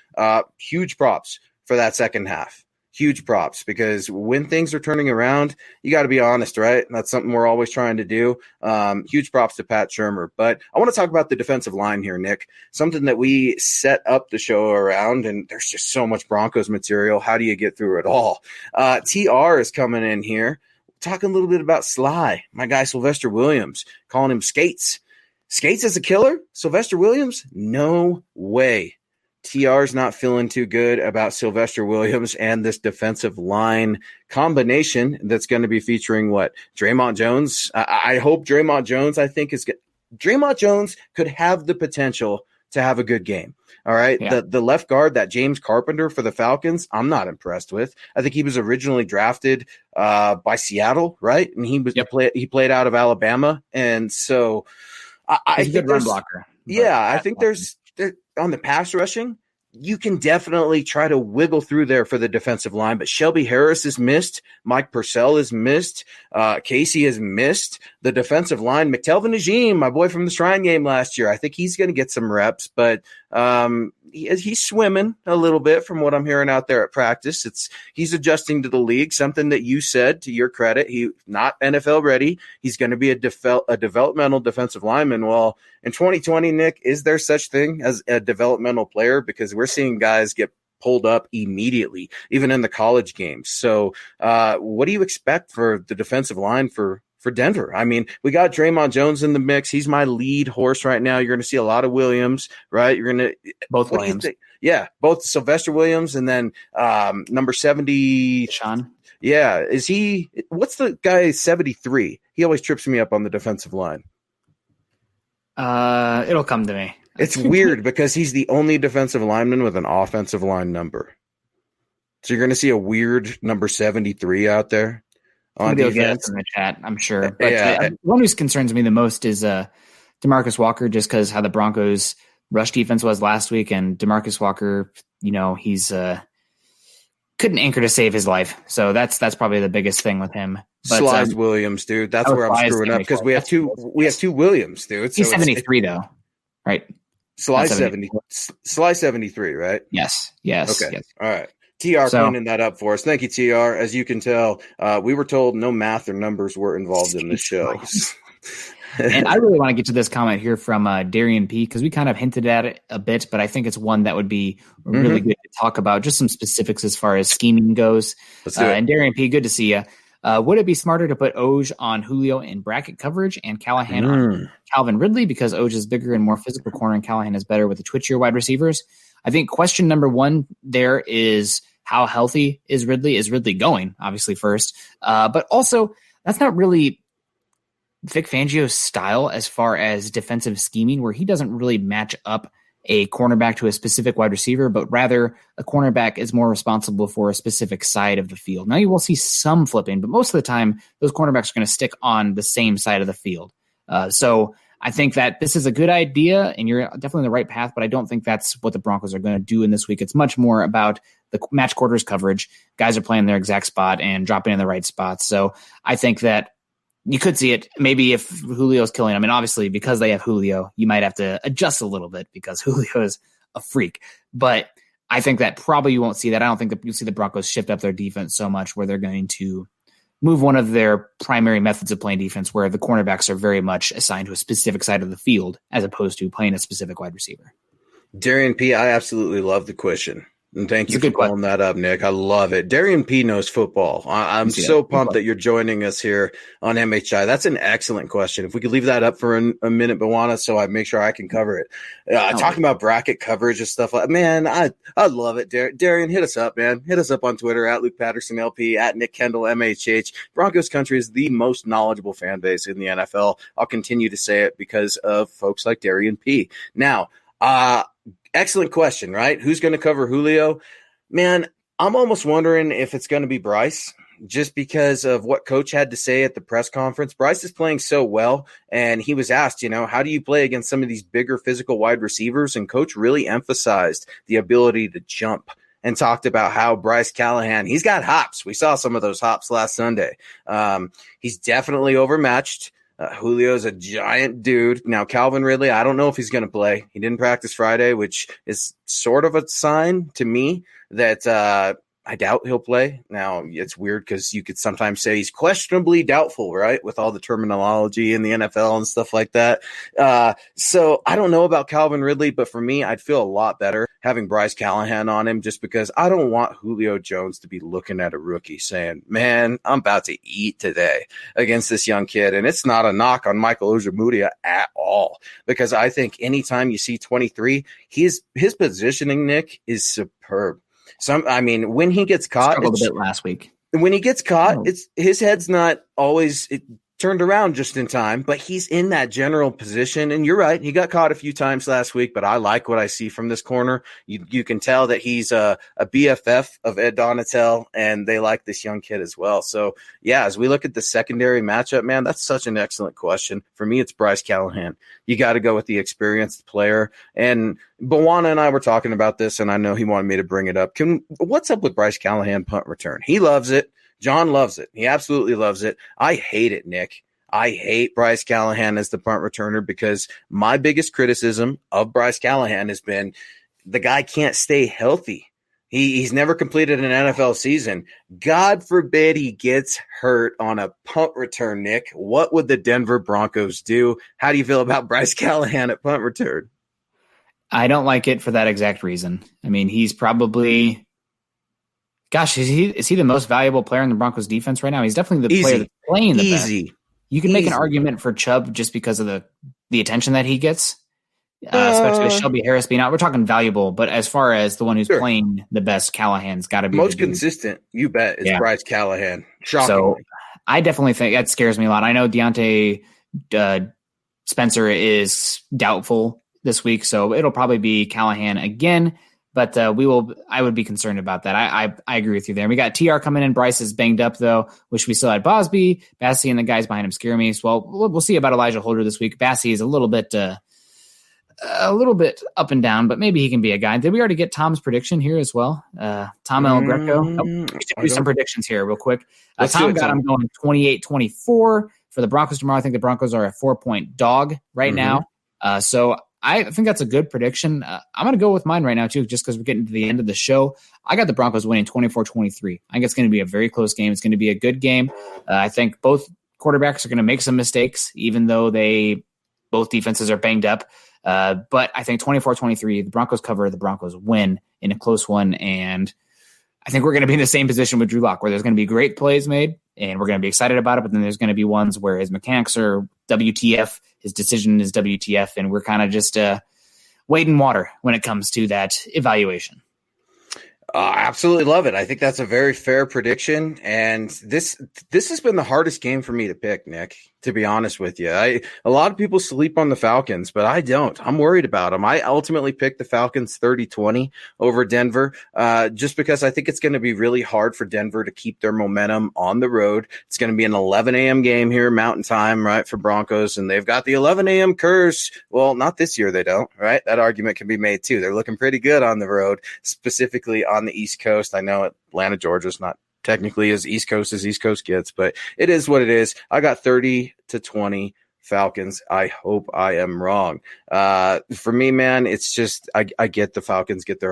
huge props for that second half. Huge props, because when things are turning around, you got to be honest, right? That's something we're always trying to do. Huge props to Pat Shurmur. But I want to talk about the defensive line here, Nick, something that we set up the show around, and there's just so much Broncos material. How do you get through it all? TR is coming in here, talking a little bit about Sly, my guy Sylvester Williams, calling him Skates. Skates as a killer? Sylvester Williams? No way. TR's not feeling too good about Sylvester Williams and this defensive line combination that's going to be featuring what? Draymond Jones. I hope Draymond Jones, Draymond Jones could have the potential to have a good game. All right. Yeah. The left guard, that James Carpenter for the Falcons, I'm not impressed with. I think he was originally drafted by Seattle, right? And he played out of Alabama. And so I think a good run blocker. Yeah, I think there's on the pass rushing, you can definitely try to wiggle through there for the defensive line, but Shelby Harris is missed. Mike Purcell is missed. Casey is missed. The defensive line, McTelvin Najim, my boy from the Shrine game last year, I think he's going to get some reps, but he's swimming a little bit from what I'm hearing out there at practice. He's adjusting to the league, something that you said, to your credit. He's not NFL ready. He's going to be a developmental defensive lineman. Well, in 2020, Nick, is there such thing as a developmental player? Because we're seeing guys get pulled up immediately, even in the college games. So what do you expect for the defensive line for Denver? I mean, we got Draymond Jones in the mix. He's my lead horse right now. You're going to see a lot of Williams, right? You're going to both Williams. Yeah, both Sylvester Williams and then number 70. Sean. Yeah, what's the guy 73? He always trips me up on the defensive line. It'll come to me. It's weird because he's the only defensive lineman with an offensive line number. So you're going to see a weird number 73 out there on defense. In the chat, I'm sure. But the one who concerns me the most is DeMarcus Walker, just because how the Broncos rush defense was last week, and DeMarcus Walker, he's couldn't anchor to save his life. So that's probably the biggest thing with him. But Slides Williams, dude. That's where I'm screwing up because we have two Williams, dude. He's 73 though, right? Sly 73, right? Yes. Okay. Yes. All right. TR cleaning that up for us. Thank you, TR. As you can tell, we were told no math or numbers were involved in this show. And I really want to get to this comment here from Darian P, because we kind of hinted at it a bit, but I think it's one that would be really good to talk about, just some specifics as far as scheming goes. Let's do it. And Darian P, good to see you. Would it be smarter to put Oj on Julio in bracket coverage and Callahan on Calvin Ridley, because Oj is bigger and more physical corner and Callahan is better with the twitchier wide receivers? I think question number one there is, how healthy is Ridley? Is Ridley going, obviously, first? But also, that's not really Vic Fangio's style as far as defensive scheming, where he doesn't really match up a cornerback to a specific wide receiver, but rather a cornerback is more responsible for a specific side of the field. Now you will see some flipping, but most of the time, those cornerbacks are going to stick on the same side of the field. So I think that this is a good idea, and you're definitely on the right path, but I don't think that's what the Broncos are going to do in this week. It's much more about the match quarters coverage. Guys are playing their exact spot and dropping in the right spots. So I think that you could see it maybe if Julio's killing. I mean, obviously, because they have Julio, you might have to adjust a little bit because Julio is a freak. But I think that probably you won't see that. I don't think that you'll see the Broncos shift up their defense so much where they're going to move one of their primary methods of playing defense, where the cornerbacks are very much assigned to a specific side of the field as opposed to playing a specific wide receiver. Darian P., I absolutely love the question. And thank you for pulling that up, Nick. I love it. Darian P. knows football. I'm so pumped that you're joining us here on MHI. That's an excellent question. If we could leave that up for a minute, Bawana, so I make sure I can cover it. Talking about bracket coverage and stuff like, man, I love it. Darian, hit us up, man. Hit us up on Twitter at Luke Patterson LP, at Nick Kendell MHH. Broncos country is the most knowledgeable fan base in the NFL. I'll continue to say it because of folks like Darian P. Now, excellent question, right? Who's going to cover Julio? Man, I'm almost wondering if it's going to be Bryce, just because of what Coach had to say at the press conference. Bryce is playing so well, and he was asked, how do you play against some of these bigger physical wide receivers? And Coach really emphasized the ability to jump and talked about how Bryce Callahan, he's got hops. We saw some of those hops last Sunday. He's definitely overmatched. Julio's a giant dude. Now, Calvin Ridley, I don't know if he's going to play. He didn't practice Friday, which is sort of a sign to me that I doubt he'll play. Now, it's weird because you could sometimes say he's questionably doubtful, right, with all the terminology in the NFL and stuff like that. So I don't know about Calvin Ridley, but for me, I'd feel a lot better having Bryce Callahan on him, just because I don't want Julio Jones to be looking at a rookie saying, man, I'm about to eat today against this young kid. And it's not a knock on Michael Ojemudia at all, because I think anytime you see 23, his positioning, Nick, is superb. When he gets caught, struggled a bit last week. When he gets caught, it's his head's not always turned around just in time, but he's in that general position. And you're right, he got caught a few times last week, but I like what I see from this corner. You can tell that he's a BFF of Ed Donatel, and they like this young kid as well. So, yeah, as we look at the secondary matchup, man, that's such an excellent question. For me, it's Bryce Callahan. You got to go with the experienced player. And Bawana and I were talking about this, and I know he wanted me to bring it up. What's up with Bryce Callahan punt return? He loves it. John loves it. He absolutely loves it. I hate it, Nick. I hate Bryce Callahan as the punt returner, because my biggest criticism of Bryce Callahan has been the guy can't stay healthy. He's never completed an NFL season. God forbid he gets hurt on a punt return, Nick. What would the Denver Broncos do? How do you feel about Bryce Callahan at punt return? I don't like it for that exact reason. I mean, he's probably... Gosh, is he the most valuable player in the Broncos defense right now? He's definitely the player that's playing the best. You can make an argument for Chubb just because of the attention that he gets, especially with Shelby Harris being out. We're talking valuable, but as far as the one who's playing the best, Callahan's got to be most consistent. You bet. It's Bryce Callahan. Shocking. So I definitely think that scares me a lot. I know Deontay Spencer is doubtful this week, so it'll probably be Callahan again. But I would be concerned about that. I agree with you there. We got TR coming in. Bryce is banged up, though. Wish we still had Bosby. Bassey and the guys behind him scare me. So we'll see about Elijah Holder this week. Bassey is a little bit up and down, but maybe he can be a guy. Did we already get Tom's prediction here as well? Tom El Greco. Do some predictions here real quick. Tom got him going 28-24 for the Broncos tomorrow. I think the Broncos are a 4-point dog right now. So I think that's a good prediction. I'm going to go with mine right now, too, just because we're getting to the end of the show. I got the Broncos winning 24-23. I think it's going to be a very close game. It's going to be a good game. I think both quarterbacks are going to make some mistakes, even though both defenses are banged up. But I think 24-23, the Broncos cover, the Broncos win in a close one. And I think we're going to be in the same position with Drew Lock, where there's going to be great plays made, and we're going to be excited about it. But then there's going to be ones where his mechanics are WTF, his decision is WTF, and we're kind of just wading water when it comes to that evaluation. I absolutely love it. I think that's a very fair prediction. And this has been the hardest game for me to pick, Nick, to be honest with you. A lot of people sleep on the Falcons, but I don't. I'm worried about them. I ultimately picked the Falcons 30-20 over Denver, just because I think it's going to be really hard for Denver to keep their momentum on the road. It's going to be an 11 a.m. game here, Mountain Time, right, for Broncos, and they've got the 11 a.m. curse. Well, not this year, they don't, right? That argument can be made too. They're looking pretty good on the road, specifically on the East Coast. I know Atlanta, Georgia's not technically as East Coast gets, but it is what it is. I got 30-20 Falcons. I hope I am wrong. For me, man, it's just I get the Falcons get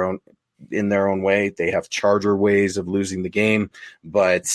in their own way. They have Charger ways of losing the game, but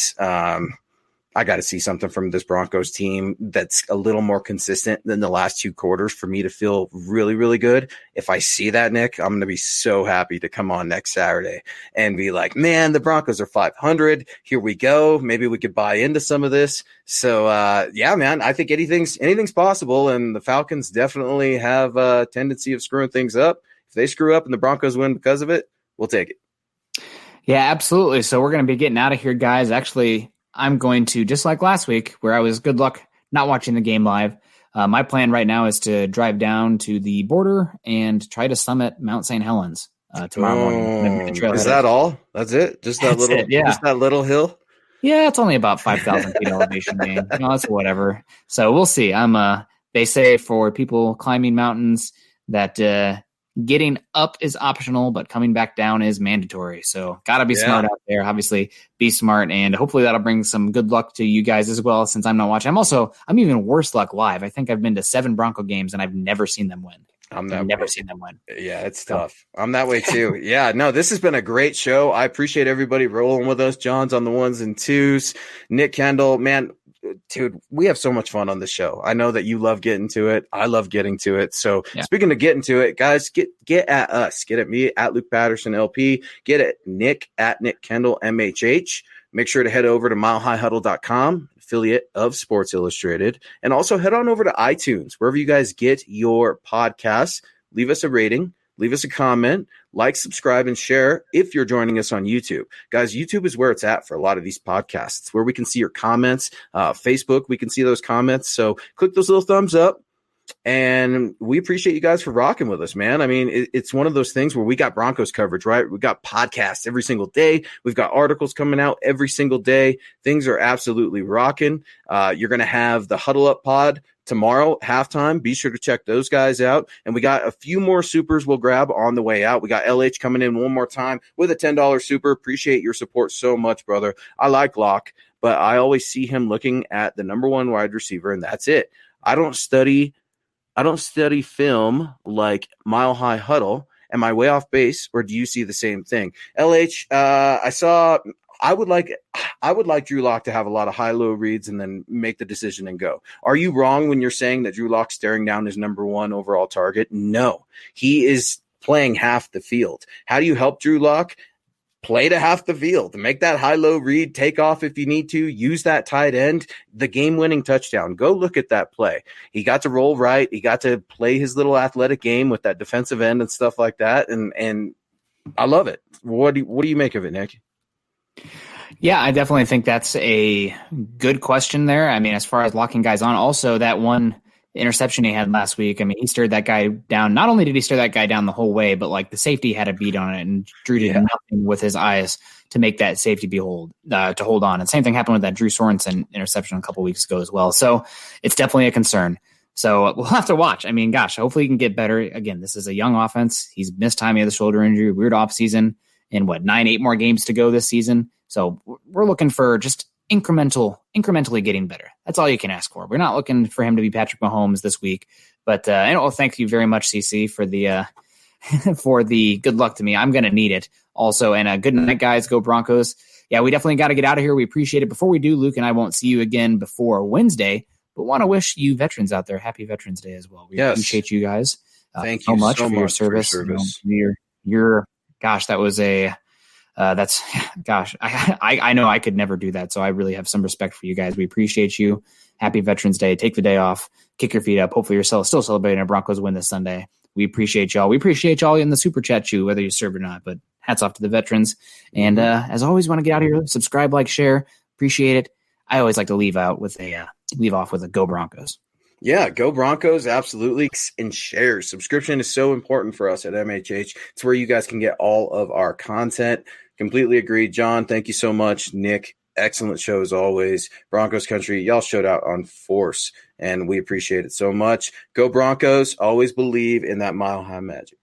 I got to see something from this Broncos team that's a little more consistent than the last 2 quarters for me to feel really, really good. If I see that, Nick, I'm going to be so happy to come on next Saturday and be like, man, the Broncos are 500. Here we go. Maybe we could buy into some of this. So, yeah, man, I think anything's possible. And the Falcons definitely have a tendency of screwing things up. If they screw up and the Broncos win because of it, we'll take it. Yeah, absolutely. So we're going to be getting out of here, guys. Actually, I'm going to, just like last week, where I was good luck not watching the game live. My plan right now is to drive down to the border and try to summit Mount St. Helens tomorrow morning. Is that all? That's it? Just that just that little hill? Yeah, it's only about 5,000 feet elevation gain. It's whatever. So we'll see. They say for people climbing mountains that getting up is optional, but coming back down is mandatory. So got to be smart out there. Obviously, be smart, and hopefully that'll bring some good luck to you guys as well, since I'm not watching. I'm even worse luck live. I think I've been to 7 Bronco games, and I've never seen them win. I've never seen them win. Yeah, it's tough. I'm that way too. Yeah, no, this has been a great show. I appreciate everybody rolling with us. John's on the 1s and 2s. Nick Kendell, man, dude, we have so much fun on the show. I know that you love getting to it. I love getting to it. So Speaking of getting to it, guys, get at us. Get at me at Luke Patterson LP. Get at Nick at Nick Kendell MHH. Make sure to head over to milehighhuddle.com, affiliate of Sports Illustrated, and also head on over to iTunes, wherever you guys get your podcasts. Leave us a rating. Leave us a comment, like, subscribe, and share if you're joining us on YouTube. Guys, YouTube is where it's at for a lot of these podcasts, where we can see your comments. Facebook, we can see those comments. So click those little thumbs up. And we appreciate you guys for rocking with us, man. I mean, it's one of those things where we got Broncos coverage, right? We got podcasts every single day. We've got articles coming out every single day. Things are absolutely rocking. You're going to have the Huddle Up pod tomorrow, halftime. Be sure to check those guys out. And we got a few more supers we'll grab on the way out. We got LH coming in one more time with a $10 super. Appreciate your support so much, brother. I like Locke, but I always see him looking at the number 1 wide receiver, and that's it. I don't study film like Mile High Huddle. Am I way off base, or do you see the same thing? LH, I would like Drew Lock to have a lot of high-low reads and then make the decision and go. Are you wrong when you're saying that Drew Lock's staring down his number 1 overall target? No, he is playing half the field. How do you help Drew Lock? Play to half the field, make that high-low read, take off if you need to, use that tight end, the game-winning touchdown. Go look at that play. He got to roll right. He got to play his little athletic game with that defensive end and stuff like that, and I love it. What do you make of it, Nick? Yeah, I definitely think that's a good question there. I mean, as far as locking guys on, also that one interception he had last week, I mean, he stared that guy down. Not only did he stare that guy down the whole way, but like the safety had a beat on it, and Drew did nothing with his eyes to make that safety to hold on. And same thing happened with that Drew Sorensen interception a couple weeks ago as well. So it's definitely a concern. So we'll have to watch. I mean, gosh, hopefully he can get better. Again, this is a young offense. He's missed time. He had the shoulder injury, weird off season, and 8 more games to go this season. So we're looking for just incrementally getting better. That's all you can ask for. We're not looking for him to be Patrick Mahomes this week, but thank you very much, CC, for the for the good luck to me. I'm going to need it also. And good night, guys. Go Broncos. Yeah, we definitely got to get out of here. We appreciate it. Before we do, Luke and I won't see you again before Wednesday, but want to wish you veterans out there happy Veterans Day as well. We appreciate you guys. Thank you so much for your service. Your gosh, that was a I know I could never do that. So I really have some respect for you guys. We appreciate you. Happy Veterans Day. Take the day off, kick your feet up. Hopefully you're still celebrating a Broncos win this Sunday. We appreciate y'all. We appreciate y'all in the super chat too, whether you serve or not, but hats off to the veterans. And as always, want to get out of here, subscribe, like, share, appreciate it. I always like to leave off with a Go Broncos. Yeah, go Broncos, absolutely. And share. Subscription is so important for us at MHH. It's where you guys can get all of our content. Completely agree. John, thank you so much. Nick, excellent show as always. Broncos country, y'all showed out on force, and we appreciate it so much. Go Broncos. Always believe in that Mile High magic.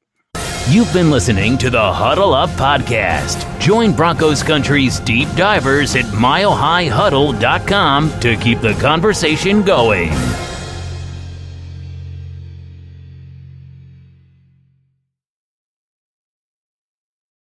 You've been listening to the Huddle Up Podcast. Join Broncos Country's deep divers at milehighhuddle.com to keep the conversation going.